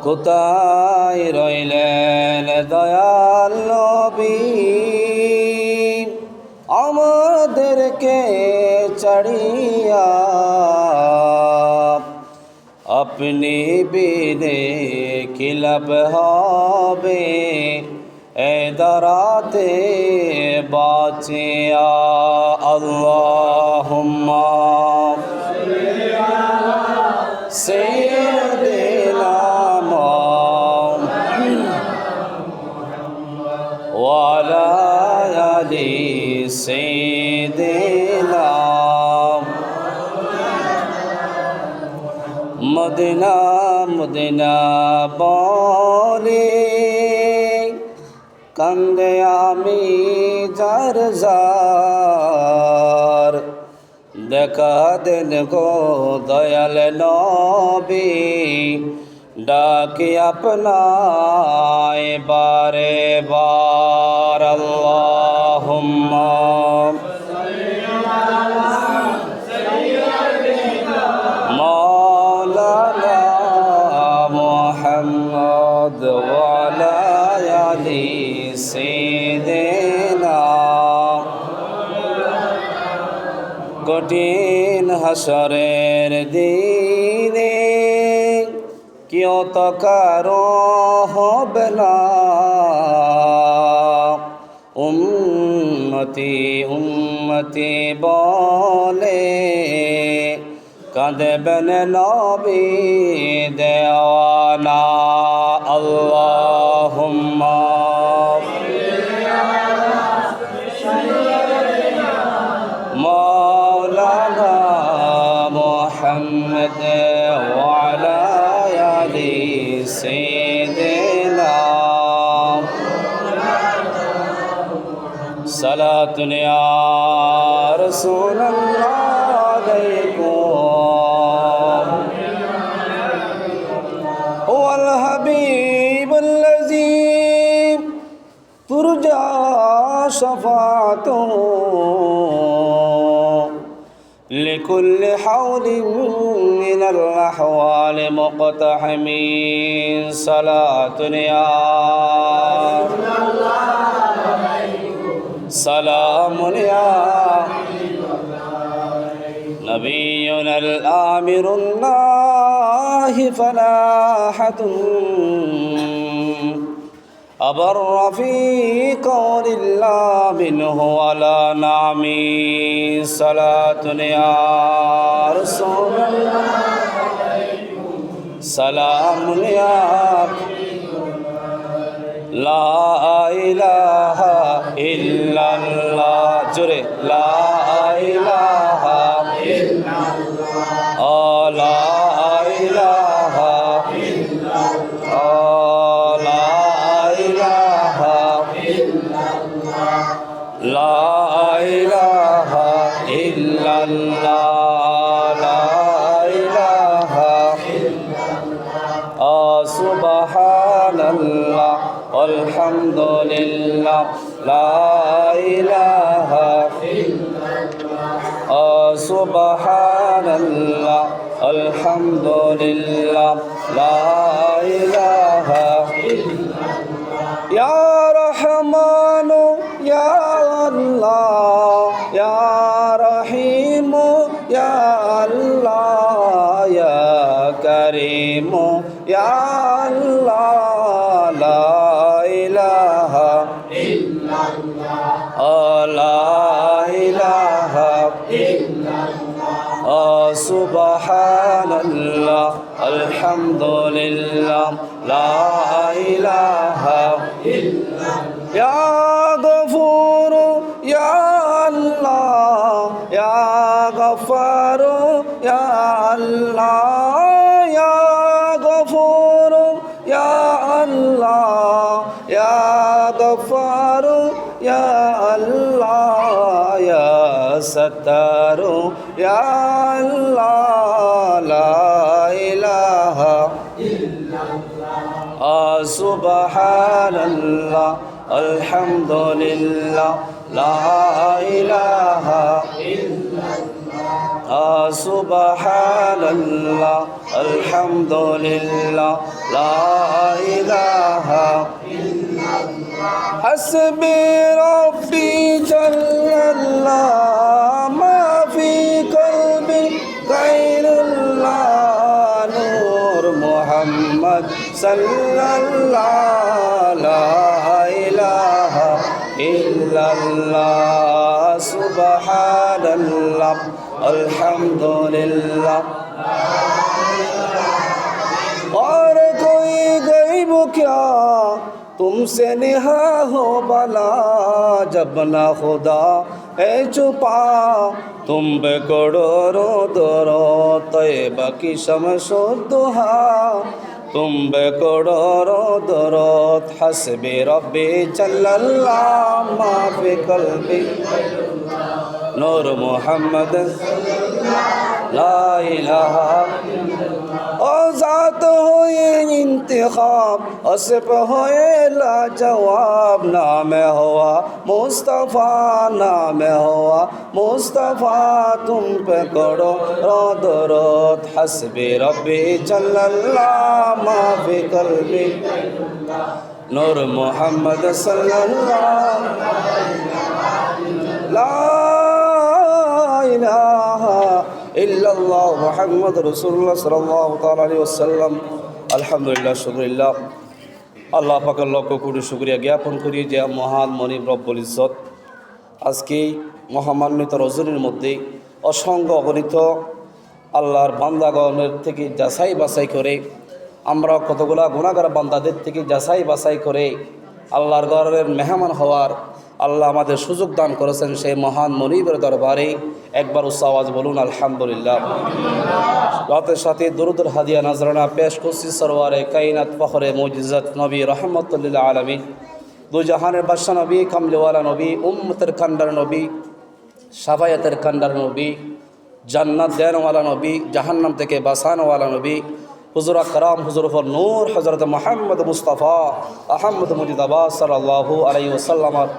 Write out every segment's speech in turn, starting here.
কোথায় রইলেন দয়াল নবী আমাদেরকে ছাড়িয়া আপনি বিনে কি লাভ হবে এ দরাতে বাঁচিয়া আল্লাহুম্মা সাইয়্যিদিনা ওয়া আলা আলি সাইয়্যিদিনা মদিনা মদিনা বলে কান্দে আমি যার যার দেখা দেন গো দয়াল নবী ডাকি আপনায় বারে বার আল্লাহুম্মা মাওলানা মুহাম্মদ ওয়া আলা আলি সাইয়্যিদিনা কঠিন হাসরের দিনে কেউ তো কারো হবে না উম্মতি উম্মতি বলে কাঁদবেন নবী দেওয়ানা আল্লাহুম্মা মাওলানা মুহাম্মদ ওয়া আলা আলি সাইয়্যিদিনা সালাতুন ইয়া রাসূলুল্লাহ আলাইকুম ওয়াল হাবিবুল্লাযী তুরজা শাফাআতুহু لكل حول من الأحوال مقتحمين صلاة يا سلام يا نبينا الآمر الله فلاحة أبر في قول الله منه على نعمي صلاة يا رسول الله سلام يا لا إله إلا الله جري لا إله إلا الله لا إله إلا الله لا إله إلا الله لا إله إلا الله سبحان الله والحمد لله لا إله إلا الله سبحان الله الحمد لله لا إله إلا الله يا رحمن يا الله يا رحيم يا الله يا كريم يا الله لا إله إلا الله لا إله إلا الله سبحان الله الحمد لله لا إله إلا الله يا غفور يا الله يا غفار يا الله يا غفور يا الله يا غفار يا الله يا ستار يا الله لا إله إلا الله سبحان الله الحمد لله لا إله إلا الله সুবহানাল্লাহ আলহামদুলিল্লাহ লা ইলাহা হাসবি রাব্বি জাল্লাল্লাহ মা ফি কলবি গায়রুল্লাহ নূর মুহাম্মদ সাল্লাল্লাহু লা ইলাহা ইল্লাল্লাহ সুবহানাল্লাহ अल्हम्दुलिल्लाह और कोई गैब क्या तुमसे निहा हो बला जब ना खुदा है छुपा तुम पे करोड़ों दरो तैयबा की शमशो दुहा तुम पे करोड़ों दरो हस्बी रब्बी जल्लल्लाह मा फी कल्बी नूर मोहम्मद ला इलाहा ओ ज़ात हो ये इंतखाब असफ हो ये लाजवाब नाम हुआ मुस्तफ़ा नाम हुआ मुस्तफ़ा तुम पे करो दरूद हस्बी रब्बी जल्लल्लाह मा फी कल्बी नूर मोहम्मद सल्लल्लाहु ला ইলাহা ইল্লাল্লাহ মুহাম্মাদুর রাসূলুল্লাহ সাল্লাল্লাহু তাআলা আলাইহি ওয়াসাল্লাম আলহামদুলিল্লাহ শুকরিল্লাহ আল্লাহ পাকের লক্ষ কোটি শুকরিয়া জ্ঞাপন করি যে মহান মনিব রব্বুল ইজ্জত আজকে মহামান্বিত রজনীর মধ্যে অসংখ্য অগণিত আল্লাহর বান্দাগণের থেকে যাচাই বাছাই করে আমরা কতগুলা গুনাহগার বান্দাদের থেকে যাচাই বাছাই করে আল্লাহর ঘরের মেহমান হওয়ার আল্লাহ আমাদের সুযোগ দান করেছেন সেই মহান মনিবের দরবারে একবার উচ্চ আওয়াজ বলুন আলহামদুলিল্লাহ। রাতের সাথে দরুদের হাদিয়া নাজরানা পেশ করছি সরওয়ারে কায়নাত ফখরে মুজিজাত নবী রহমতুল্লিল আলামিন দু জাহানের বাদশা নবী কামলিওয়ালা নবী উম্মতের কান্ডার নবী সাফায়াতের কান্ডার নবী জান্নাত দেনওয়ালা নবী জাহান্নাম থেকে বাঁচানোওয়ালা নবী হুজুর আকরাম হুজুর নূর হযরত মুহাম্মদ মুস্তাফা আহমদ মুজিদাবা সাল্লাল্লাহু আলাইহি ওয়াসাল্লামের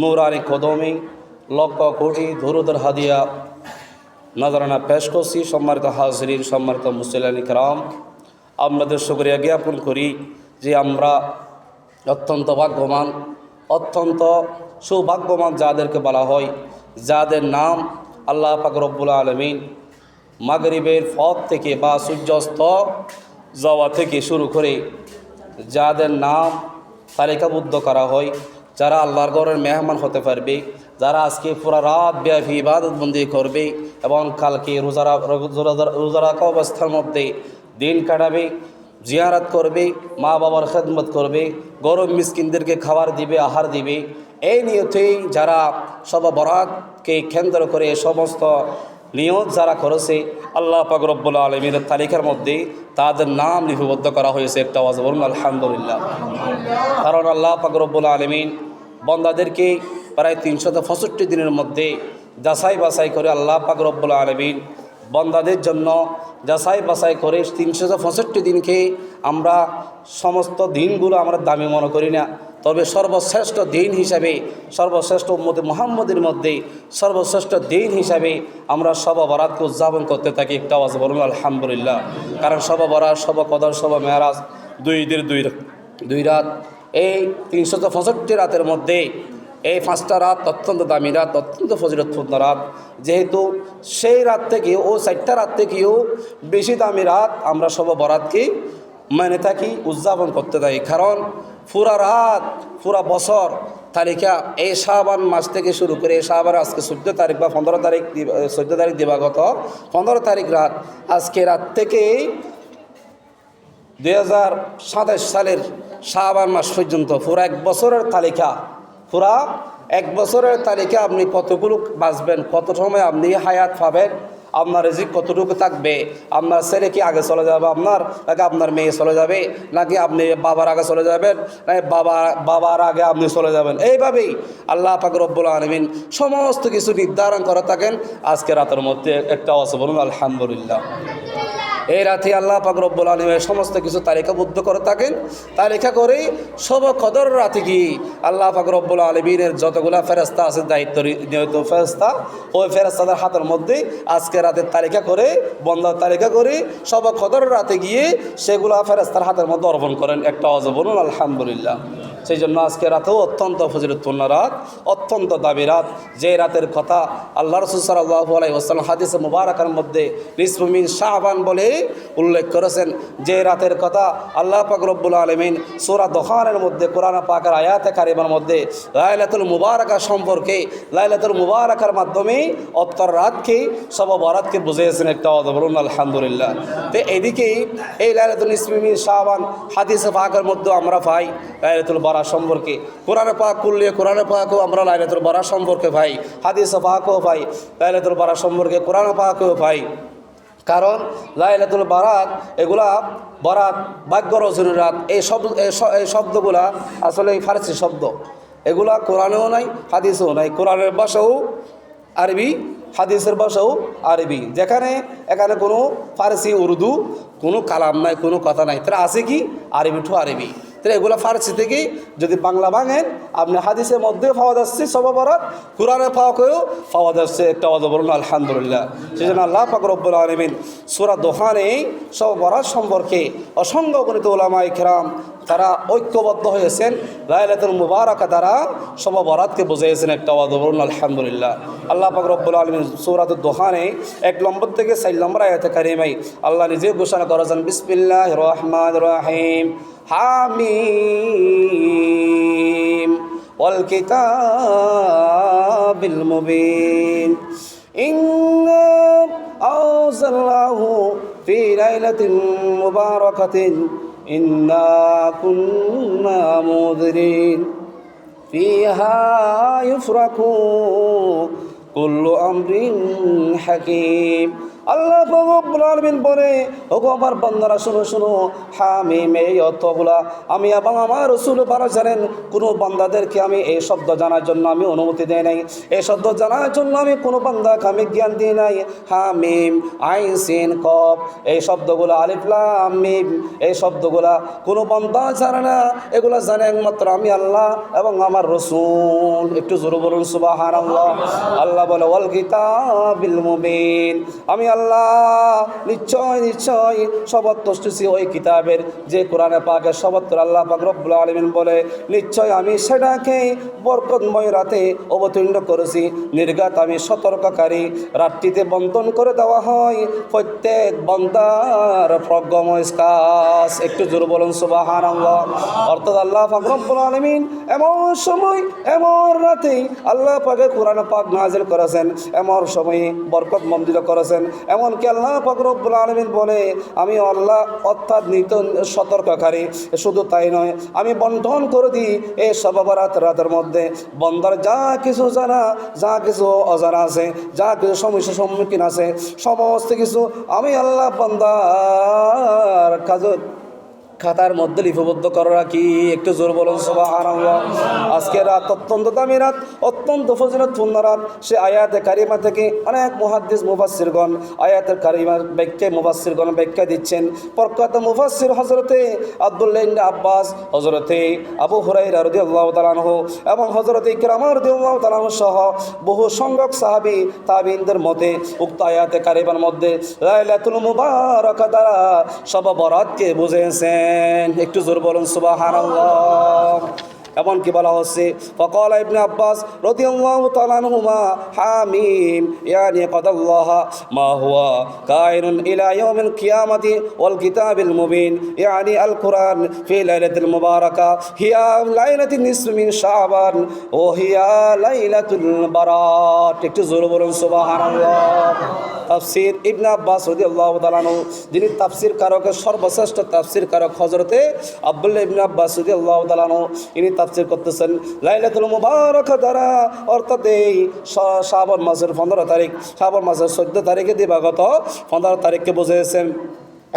নূরানি কদমে লক্ষ কোটি দরুদের হাদিয়া নজরানা পেশ করছি। সম্মানিত হাজরিন সম্মানিত মুসলিম کرام আপনাদের শুকরিয়া জ্ঞাপন করি যে আমরা অত্যন্ত ভাগ্যবান অত্যন্ত সৌভাগ্যবান যাদেরকে বলা হয় যাদের নাম আল্লাহ পাক রব্বুল আলামিন মাগরিবের পথ থেকে বা সূর্যাস্ত যাওয়া থেকে শুরু করে যাদের নাম তালিকাবদ্ধ করা হয় যারা আল্লাহর ঘরের মেহমান হতে পারবে যারা আজকে পুরা রাত ব্যাপী ইবাদতবন্দি করবে এবং কালকে রোজা রাখা অবস্থার মধ্যে দিন কাটাবে জিয়ারত করবে মা বাবার খেদমত করবে গরিব মিসকিনদেরকে খাবার দিবে আহার দিবে এই নিয়তেই যারা সব বরাতকে কেন্দ্র করে সমস্ত নিয়ত যারা করেছে আল্লাহ পাক রব্বুল আলামিনের তালিকার মধ্যে তাদের নাম লিপিবদ্ধ করা হয়েছে একটা আওয়াজ বলুন আলহামদুলিল্লাহ। কারণ আল্লাহ পাক রব্বুল আলামিন বান্দাদেরকে প্রায় 365 দিনের মধ্যে যাচাই বাছাই করে আল্লাহ পাক রব্বুল আলামিন বান্দাদের জন্য যাচাই বাছাই করে 365 দিনকে আমরা সমস্ত দিনগুলো আমরা দামি মনে করি না, তবে সর্বশ্রেষ্ঠ দিন হিসাবে সর্বশ্রেষ্ঠ উম্মতে মুহাম্মদের মধ্যে সর্বশ্রেষ্ঠ দিন হিসাবে আমরা শব বরাতকে উদযাপন করতে থাকি একটা আওয়াজ বলুন আলহামদুলিল্লাহ। কারণ শব বরাত শব কদর শব মেরাজ দুই রাত এই 365 রাতের মধ্যে এই 5টা রাত অত্যন্ত দামি রাত অত্যন্ত ফজিলতপূর্ণ রাত, যেহেতু সেই রাত থেকে ও 4টা রাত থেকেও বেশি দামি রাত আমরা শব বরাতকে মানে থাকি উদযাপন করতে থাকি। কারণ পুরা রাত পুরা বছর তালিকা এই শাবান মাস থেকে শুরু করে এই শাবান আজকে 14 তারিখ বা 14 তারিখ দিবাগত 15 তারিখ রাত আজকে রাত থেকে 2027 সালের শাবান মাস পর্যন্ত পুরা এক বছরের তালিকা আপনি কতগুলো বাঁচবেন, কত সময় আপনি হায়াত পাবেন, আপনার রিজিক কতটুকু থাকবে, আপনার ছেলে কি আগে চলে যাবে নাকি আপনার মেয়ে চলে যাবে, নাকি আপনি বাবার আগে চলে যাবেন নাকি বাবার আগে আপনি চলে যাবেন। এইভাবেই আল্লাহ পাক রব্বুল আলামিন সমস্ত কিছু নির্ধারণ করে থাকেন। আজকে রাতের মধ্যে একটা আওয়াজ বলুন আলহামদুলিল্লাহ। এই রাতে আল্লাহ পাক রব্বুল আলামিন সমস্ত কিছু তালিকাবদ্ধ করে থাকেন। তালিকা করে সব কদর রাতে কি আল্লাহ পাক রব্বুল আলামিনের যতগুলা ফেরেশতা আছে দায়িত্ব নিয়ত ফেরেশতা, ওই ফেরেশতাদের হাতের মধ্যে আজকে রাতের তালিকা করে বন্দার তালিকা করে সব কদর রাতে গিয়ে সেগুলা ফেরেশতার হাতের মধ্যে অর্পণ করেন। একটা আওয়াজ বলুন আলহামদুলিল্লাহ। সেই জন্য আজকে রাতেও অত্যন্ত ফজিলতপূর্ণ রাত, অত্যন্ত দাবি রাত। যে রাতের কথা আল্লাহ রাসূল সাল্লাল্লাহু আলাইহি ওয়াসাল্লাম হাদিসে মুবারাকার মধ্যে নিসফু মিন শাবান বলে উল্লেখ করেছেন। যে রাতের কথা আল্লাহ পাক রব্বুল আলামিন সূরা দখানের মধ্যে কোরআন পাকের আয়াতে কারিমার মধ্যে লাইলাতুল মুবারাকা সম্পর্কে লাইলাতুল মুবারাকার মাধ্যমে অত্তর রাতকে সব বরাতকে বুঝিয়েছেন। একটা আওয়াজ বলুন আলহামদুলিল্লাহ। তো এদিকেই এই লাইলাতুল নিসফু মিন শাবান হাদিসে পাকের মধ্যে আমরা পাই লাইলাতুল বারাত সম্পর্কে। কোরআনে পাক করলে কোরআনে পাকও আমরা লাইলাতুল বারাত সম্পর্কে পাই, হাদিসে পাকও পাই লাইলাতুল বারাত সম্পর্কে, কোরআনে পাকও পাই। কারণ লাইলাতুল বারাত এগুলা বারাত ভাগ্য রজনীর রাত এই শব্দগুলা আসলে ফারসি শব্দ। এগুলা কোরআনেও নাই হাদিসেও নাই। কোরআনের ভাষাও আরবি, হাদিসের ভাষাও আরবি। এখানে কোনো ফারসি উর্দু কোনো কালাম নাই, কোনো কথা নাই। তারা আছে কি আরবি টু আরবি। তাহলে এগুলো ফারসি থেকে যদি বাংলা ভাঙেন আপনি হাদিসের মধ্যে পাওয়া যাচ্ছে সব বরাত, কোরআনে পাকেও পাওয়া যাচ্ছে। একটা আওয়াজ বলুন আলহামদুলিল্লাহ। সেই জন্য আল্লাহ পাক রব্বুল আলামিন সূরা দোহানে সব বরাত সম্পর্কে অসংখ্য গণিত উলামায়ে কেরাম তারা ঐক্যবদ্ধ হয়েছেন। লাইলাতুল মুবারাকা দ্বারা সব বরাতকে বুঝিয়েছেন। একটা আওয়াজ বলুন আলহামদুলিল্লাহ। আল্লাহ পাক রব্বুল আলামিন সূরাতুদ দোহানে 1 নম্বর থেকে 4 নম্বর আয়াতে কারিমায় আল্লাহ নিজে ঘোষণা করেছেন, বিসমিল্লাহির রহমানির রহিম, হামিম ওয়াল কিতাবিল মুবিন ইন্না আনজালনাহু ফি লাইলাতিন মুবারাকাতিন ইন্না কুন্না মুযরিন ফিহা ইউফরাকু কুল্লু আমরিন হাকিম। আল্লাহ রব্বুল আলামিন বলে, ওগো আমার বান্দারা শুনো শুনো, হামিম এই অর্থগুলা আমি এবং আমার রাসূল পারা জানেন। কোনো বান্দাদেরকে আমি এই শব্দ জানার জন্য আমি অনুমতি দেই নাই, এই শব্দ জানার জন্য আমি কোনো বান্দাকে আমি জ্ঞান দিই নাই। হামিম আইন সিন কফ এই শব্দগুলা, আলিফ লাম মিম এই শব্দগুলা কোনো বান্দা জানে না, এগুলা জানে একমাত্র আমি আল্লাহ এবং আমার রাসূল। একটু জোরে বলুন সুবহানাল্লাহ। আল্লাহ বলে ওয়াল কিতাবিল মুবিন, আমি আল্লাহ নিশ্চয় নিশ্চয় শপথ করতেছি ওই কিতাবের, যে কোরআনে পাকের শপথ করে আল্লাহ পাক রব্বুল আলামিন বলে, নিশ্চয় আমি সেটাকে বরকতময় রাতে অবতীর্ণ করেছি, নির্ঘাত আমি সতর্ককারী। রাত্রিতে বন্টন করে দেওয়া হয় প্রত্যেক বান্দার প্রজ্ঞাময় কাজ। একটু জোরে বলুন সুবহানাল্লাহ। অর্থাৎ আল্লাহ পাক রব্বুল আলামিন এমন সময় এমন রাতে আল্লাহ পাকে কোরআনে পাক নাজিল করেছেন, এমন সময়ে বরকত মন্দির করেছেন। এমনকি আল্লাহ পাক রব্বুল আলামিন বলে, আমি আল্লাহ অর্থাৎ নিত সতর্ককারী। শুধু তাই নয়, আমি বন্টন করে দিই এই সব রাতের মধ্যে বন্দার যা কিছু জানা, যা কিছু অজানা আছে, যা কিছু সমস্যার সম্মুখীন আছে, সমস্ত কিছু আমি আল্লাহ বান্দার কাজ খাতার মধ্যে লিপিবদ্ধ করে রাখি। একটু জোর বলুন সুবহানাল্লাহ। আজকে রাত অত্যন্ত দামি রাত, অত্যন্ত ফজিলতপূর্ণ রাত। সে আয়াতে কারিমা থেকে অনেক মুহাদ্দিস মুফাসসিরগণ আয়াতের কারিমার ব্যাখ্যায় মুফাসসিরগণ ব্যাখ্যা দিচ্ছেন। প্রখ্যাত মুফাসসির হযরতে আব্দুল্লাহ ইবনে আব্বাস, হযরতে আবু হুরায়রা রাদিয়াল্লাহু তাআলা আনহু এবং হযরতে ইকরামা রাদিয়াল্লাহু তাআলা আনহু সহ বহু সংখ্যক সাহাবী তাবিঈনদের মতে উক্ত আয়াতে কারিমার মধ্যে লাইলাতুল মুবারাকা দ্বারা সব বরাতকে বুঝিয়েছেন। একটু জোর বলুন সুবহানাল্লাহ। এমনকি বলা হচ্ছে ফাকালা ইবনে আব্বাস রাদিয়াল্লাহু তাআলা আনহুমা হামিম ইয়ানি কাদাল্লাহ মা হুয়া কায়িনুন ইলা ইয়াউমিল কিয়ামাতি ওয়াল কিতাবিল মুবিন ইয়ানি আল কুরআন ফি লাইলাতিল মুবারাকা হিয়া লাইলাতুন নিসফি মিন শাবান ও হিয়া লাইলাতুল বারাত। একটু জোরে বলুন সুবহানাল্লাহ। তাফসীর ইবনে আব্বাস রাদিয়াল্লাহু তাআলা আনহু, যিনি তাফসীর কারকের সর্বশ্রেষ্ঠ তাফসীর কারক হযরতে আব্দুল্লাহ ইবনে আব্বাস রাদিয়াল্লাহু তাআলা আনহু, ইনি তাফসীর করতেছেন লাইলাতুল মুবারাকা দ্বারা অর্থাৎ এই শাবান মাসের 15 তারিখ, শাবান মাসের 14 তারিখে দিবাগত 15 তারিখকে বুঝিয়েছেন।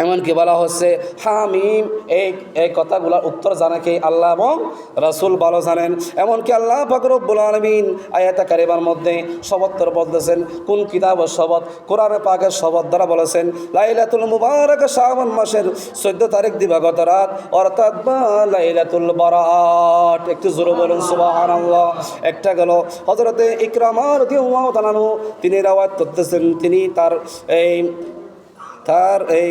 এমনকি বলা হচ্ছে হামিম, এই কথাগুলোর উত্তর জানে কে? আল্লাহ এবং রাসূল ভালো জানেন। এমনকি আল্লাহ পাক রব্বুল আলামিন আয়াতে কারিমার মধ্যে শপথ বলতেছেন, কোন কিতাবের শপথ? কোরআনে পাকের শপথ দ্বারা বলেছেন লাইলাতুল মুবারাক, শাবান মাসের 14 তারিখ দিবাগত রাত, অর্থাৎ লাইলাতুল বারাত। একটু জোরে বলুন সুবহানাল্লাহ। একটা গেল হযরতে ইকরামা রাদিয়াল্লাহু তাআলা আনহু, তিনি রাওয়ায়াত করতেছেন, তিনি তার এই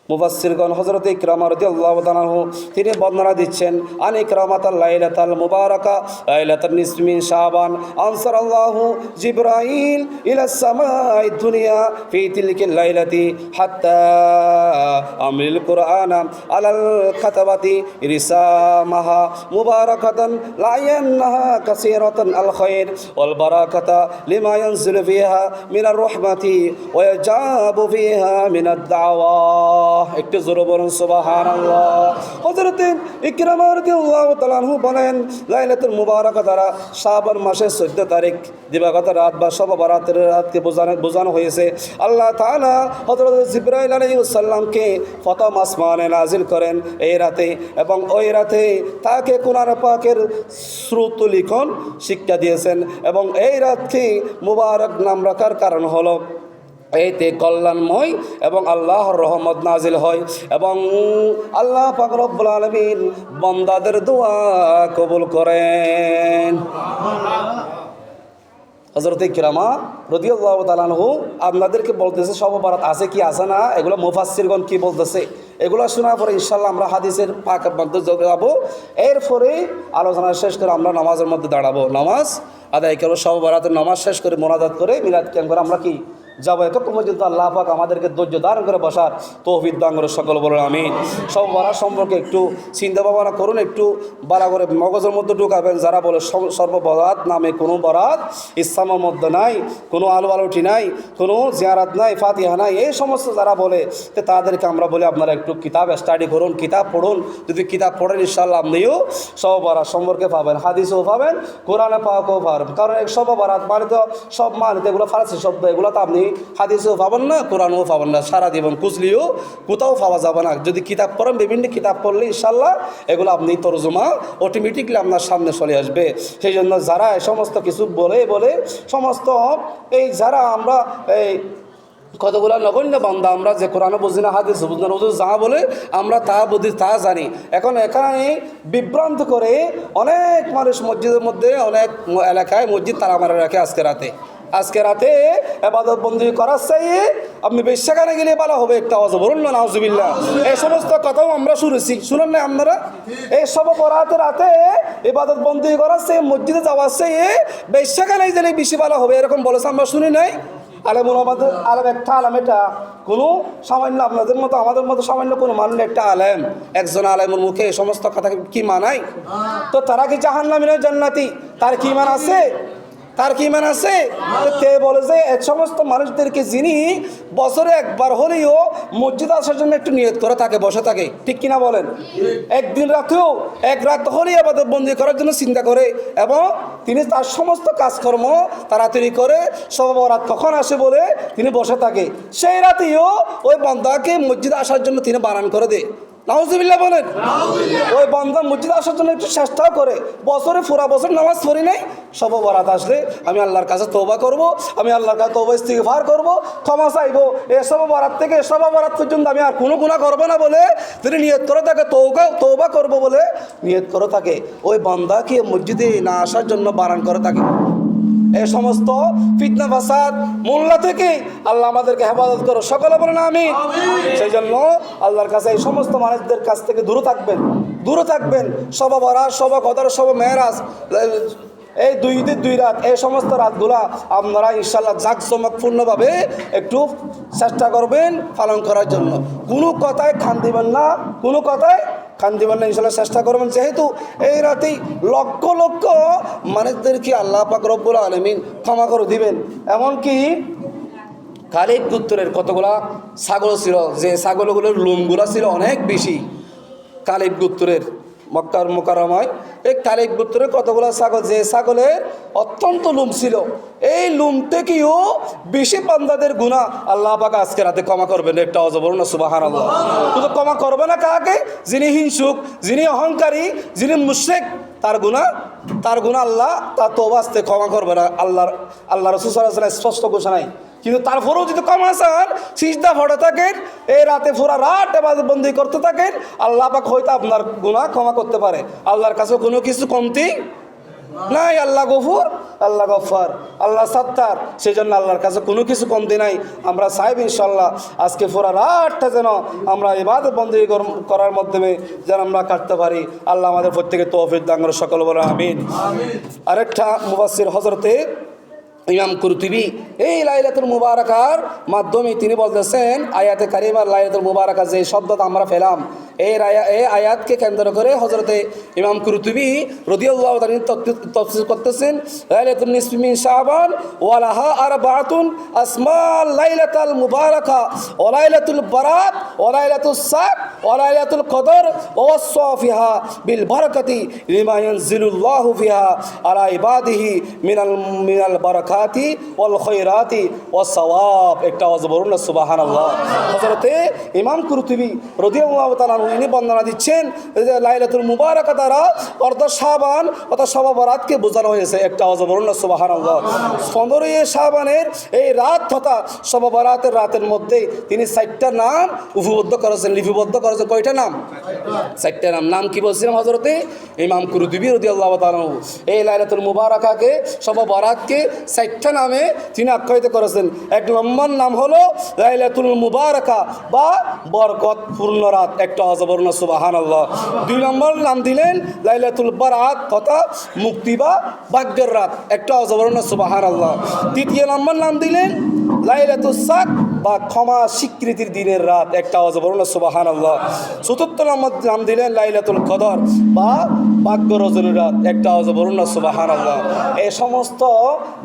মুফাসসিরগণ হযরত ইকরামা রাদিয়াল্লাহু তাআলা আনহু তিনি বর্ণনা দিচ্ছেন, আন ইকরামাতাল লাইলাতাল মুবারাকা লাইলাতুন নিসফি মিন শাবান আনসারাল্লাহু জিবরাইল ইলাস সামাই দুনিয়া ফি তিলকাল লাইলাতি হাত্তা আমরিল কুরআনা আলাল খাতাবাতি রিসামাহা মুবারাকাতান লা ইয়ান্নাহা কাসীরাতান আল খায়র ওয়াল বারাকাতা লিমা ইয়ানজিলু ফিহা মিনার রাহমাতি ওয়া ইয়াজাবু ফিহা মিনাদ দাওয়া। একটু জোরে বলুন সুবহানাল্লাহ। হযরত ইকরামা রাদিয়াল্লাহু তাআলা আনহু বলেন, লাইলাতুল মুবারাকা দ্বারা শাবান মাসের 14 তারিখ দিবাগত রাত বা শবে বরাতের রাতকে বোঝানো হয়েছে। আল্লাহ তাআলা হযরত জিবরাইল আলাইহিস সালামকে প্রথম আসমানে নাজিল করেন এই রাতে, এবং ওই রাতে তাকে কোরআন পাকের শ্রুত লিখন শিক্ষা দিয়েছেন, এবং এই রাতকে মুবারক নাম রাখার কারণ হলো এইতে কল্যাণময় এবং আল্লাহর রহমত নাজিল হয়, এবং আল্লাহ পাক রব্বুল আলামিন বান্দাদের দোয়া কবুল করেন। হযরত ইকরামা রাদিয়াল্লাহু তাআলা আনহু আপনাদেরকে বলতেছে শবে বরাত আছে কি আছে না, এগুলো মুফাসসিরগণ কি বলতেছে এগুলো শোনার পরে ইনশাআল্লাহ আমরা হাদিসের পাকের মধ্যে যাবো। এরপরে আলোচনা শেষ করে আমরা নামাজের মধ্যে দাঁড়াবো, নামাজ আদায় করবো। শবে বরাতের নামাজ শেষ করে মোনাজাত করে মিলাদ কিয়াম করে আমরা কি যাবো। এতক্ষণ পর্যন্ত আল্লাহ পাক আমাদেরকে ধৈর্য ধারণ করে বসার তৌফিক দান করে সকল বলেন আমিন। শবে বরাত সম্পর্কে একটু চিন্তা ভাবনা করুন, একটু বাড়া করে মগজের মধ্যে ঢুকাবেন। যারা বলে সর্ববরাত নামে কোনো বরাত ইসলামের মধ্যে নাই, কোনো আলু আলুটি নাই, কোনো জিয়ারাত নাই, ফাতিহা নাই, এই সমস্ত যারা বলে তো তাদেরকে আমরা বলি আপনারা একটু কিতাব স্টাডি করুন, কিতাব পড়ুন। যদি কিতাব পড়েন ইনশাআল্লাহ আপনিও শবে বরাত সম্পর্কে পাবেন, হাদিসও পাবেন, কোরআনে পাকও পাবেন। কারণ এক শবে বরাত মানে তো সব মানে এগুলো ফারসি শব্দ, এগুলো তো আপনি হাদিসও পাবেন না, কোরআনও পাবেন না, সারা জীবন খুঁজলেও কোথাও পাওয়া যাবে না। যদি কিতাব পড়েন, বিভিন্ন কিতাব পড়লে ইনশাআল্লাহ এগুলো আপনি তরজমা অটোমেটিকলি আপনার সামনে চলে আসবে। সেই জন্য যারা এই সমস্ত কিছু বলে সমস্ত এই যারা আমরা এই কতগুলো নগণ্য বান্দা আমরা যে কোরআনে বুঝি না, হাদিস বুঝি না, যা বলে আমরা তা বুঝি তা জানি। এখন এখানে বিভ্রান্ত করে অনেক মানুষ মসজিদের মধ্যে অনেক এলাকায় মসজিদ তালা মারা রাখে। আজকে রাতে ইবাদত বন্দি করার চাইয়ে আপনি বেশ্যাখানে গেলে ভালো হবে, একটা আওয়াজ বলুন না নাউজুবিল্লাহ। এই সমস্ত কথাও আমরা শুনেছি, শুনেন না আপনারা? এই শবে বরাতের রাতে ইবাদত বন্দি করার চাইয়ে মসজিদে যাওয়ার চাইয়ে বেশ্যাখানে গেলে বেশি ভালো হবে, এরকম বলেছে আমরা শুনি নাই? আলেমুল আমাদের আলেম একটা আলেম, এটা কোনো সামান্য আপনাদের মতো আমাদের মতো সামান্য কোনো মানলে একটা আলেম, একজন আলেমের মুখে এই সমস্ত কথা কি মানায়? তো তারা কি জাহান্নামী নয় জান্নাতি? তার কি মান আছে? তার কি মান আছে? কে বলে যে এই সমস্ত মানুষদেরকে যিনি বছরে একবার হলেও মসজিদে আসার জন্য একটু নিয়ত করে থাকে, বসে থাকে, ঠিক কিনা বলেন? একদিন রাতেও এক রাত হলেই ইবাদত বন্দি করার জন্য চিন্তা করে, এবং তিনি তার সমস্ত কাজকর্ম তাড়াতাড়ি করে শবে বরাত কখন আসে বলে তিনি বসে থাকে। সেই রাতেও ওই বান্দাকে মসজিদে আসার জন্য তিনি বারণ করে দেয়। নাউজুবিল্লাহ বলেন। ওই বান্দা মসজিদে আসার জন্য একটু চেষ্টাও করে, বছরে পুরা বছর নামাজ পড়ি নাই, শবে বরাত আসলে আমি আল্লাহর কাছে তওবা করব, আমি আল্লাহর কাছে তওবা ইস্তিগফার করব, ক্ষমা চাইবো, এই শবে বরাত থেকে শবে বরাত পর্যন্ত আমি আর কোনো গুনাহ করব না বলে তিনি নিয়ত করে থাকে, তওবা করব বলে নিয়ত করে থাকে। ওই বান্দাকে মসজিদে না আসার জন্য বারণ করে থাকে। এই সমস্ত ফিতনা ফাসাদ মোল্লা থেকে আল্লাহ আমাদেরকে হেফাজত করো, সকলে বলেন আমিন। সেই জন্য আল্লাহর কাছে এই সমস্ত মানুষদের কাছ থেকে দূরে থাকবেন। শবে বরাত, শবে কদর, শবে মেরাজ, এই দুই রাত, এই সমস্ত রাতগুলা আপনারা ইনশাআল্লাহ জাঁকজমকপূর্ণভাবে একটু চেষ্টা করবেন পালন করার জন্য। কোনো কথায় খান দিবেন না, ইনশাআল্লাহ চেষ্টা করবেন। যেহেতু এই রাতেই লক্ষ লক্ষ মানুষদেরকে আল্লাহ পাক রব্বুল আলামিন ক্ষমা করে দিবেন। এমনকি কালিব গোত্রের কতগুলা ছাগল ছিল, যে ছাগলগুলোর লোমগুলা ছিল অনেক বেশি, কালিব গোত্রের মক্কার মোকাররমায় এই খালিদ গোত্রের কতগুলো ছাগল, যে ছাগলের অত্যন্ত লোম ছিল, এই লোম থেকেও বেশি বান্দাদের গুনাহ আল্লাহ পাক আজকে রাতে ক্ষমা করবেন। একটা আওয়াজ বলুন না সুবহানাল্লাহ। শুধু ক্ষমা করবে না কাকে? যিনি হিংসুক, যিনি অহংকারী, যিনি মুশরিক, তার গুনাহ আল্লাহ তার তওবা আস্তে ক্ষমা করবে না। আল্লাহ রাসূল সাল্লাল্লাহু আলাইহি ওয়াসাল্লাম স্পষ্ট ঘোষণাই। কিন্তু তারপরেও যদি ক্ষমা চান, সিজদা পড়ে থাকেন, এই রাতে পুরা রাত ইবাদত বন্দেগী করতে থাকেন, আল্লাহ পাক হয়তো আপনার গুনাহ ক্ষমা করতে পারে। আল্লাহর কাছে কোনো কিছু কমতি নাই। আল্লাহ গফুর, আল্লাহ গফফার, আল্লাহ সাত্তার, সেই জন্য আল্লাহর কাছে কোনো কিছু কমতি নাই। আমরা চাইব ইনশাল্লাহ আজকে পুরা রাতটা যেন আমরা ইবাদত বন্দেগী করার মাধ্যমে যেন আমরা কাটতে পারি। আল্লাহ আমাদের প্রত্যেকের তৌফিক দান করে, সকল বলে আমিন। আরেকটা মুফাসসির হযরতে ইমাম কুরতুবী এই লাইলাতুল মুবারাকার মাধ্যমে তিনি বলতেছেন, আয়াতে কারিমার লাইলাতুল মুবারাকা যে শব্দটা আমরা পেলাম, এই আয়াতকে কেন্দ্র করে হযরতে ইমাম কুরতুবী রাদিয়াল্লাহু তাআলা তাফসীর করতেছেন, লাইলাতুন নিসফি মিন শাবান ওয়া লাহা আরবাআতুন আসমাল লাইলাতুল মুবারাকা ওয়া লাইলাতুল বারাত ওয়া লাইলাতুস সাদ ওয়া লাইলাতুল কদর ওয়া ওয়াসফিহা বিল বারাকাতি লিমা ইয়ানজিলুল্লাহু ফিহা আলা ইবাদিহি মিনাল বারাকাতি ওয়াল খায়রাতি ওয়াস সাওয়াব। একটা আওয়াজ বলুন না সুবহানাল্লাহ। হযরতে ইমাম কুরতুবী রাদিয়াল্লাহু তাআলা ইনি বর্ণনা দিচ্ছেন যে লাইলাতুল মুবারাকা দ্বারা অর্ধ শাবান অর্থাৎ শবে বরাতকে বোঝানো হয়েছে। একটা আওয়াজ বলুন না সুবহানাল্লাহ। 15 শাবানের এই রাত তথা শবে বরাতের রাতের মধ্যে তিনি 4টা নাম লিপিবদ্ধ করেছেন। কয়টা নাম? 4টা নাম। নাম কি বলছিলাম? হযরতে ইমাম কুরতুবী রাদিয়াল্লাহু তাআলা এই লাইলাতুল মুবারাকাকে, শবে বরাতকে 4টা নামে তিনি আখ্যায়িত করেছেন। 1 নম্বর নাম হলো লাইলাতুল মুবারাকা বা বরকতপূর্ণ রাত। একটা আওয়াজ বলুন না সুবহানাল্লাহ। 2 নম্বর নাম দিলেন লাইলাতুল বারাত তথা মুক্তি বা ভাগ্যের রাত। একটা আওয়াজ বলুন না সুবহানাল্লাহ। 3 নম্বর নাম দিলেন লাইলাতুস সাদ বা ক্ষমা স্বীকৃতির দিনের রাত। একটা আওয়াজ বলুন না সুবহানাল্লাহ। 4 নম্বর নাম দিলেন লাইলাতুল কদর বা ভাগ্য রজনীর রাত। একটা আওয়াজ বলুন না সুবহানাল্লাহ। এই সমস্ত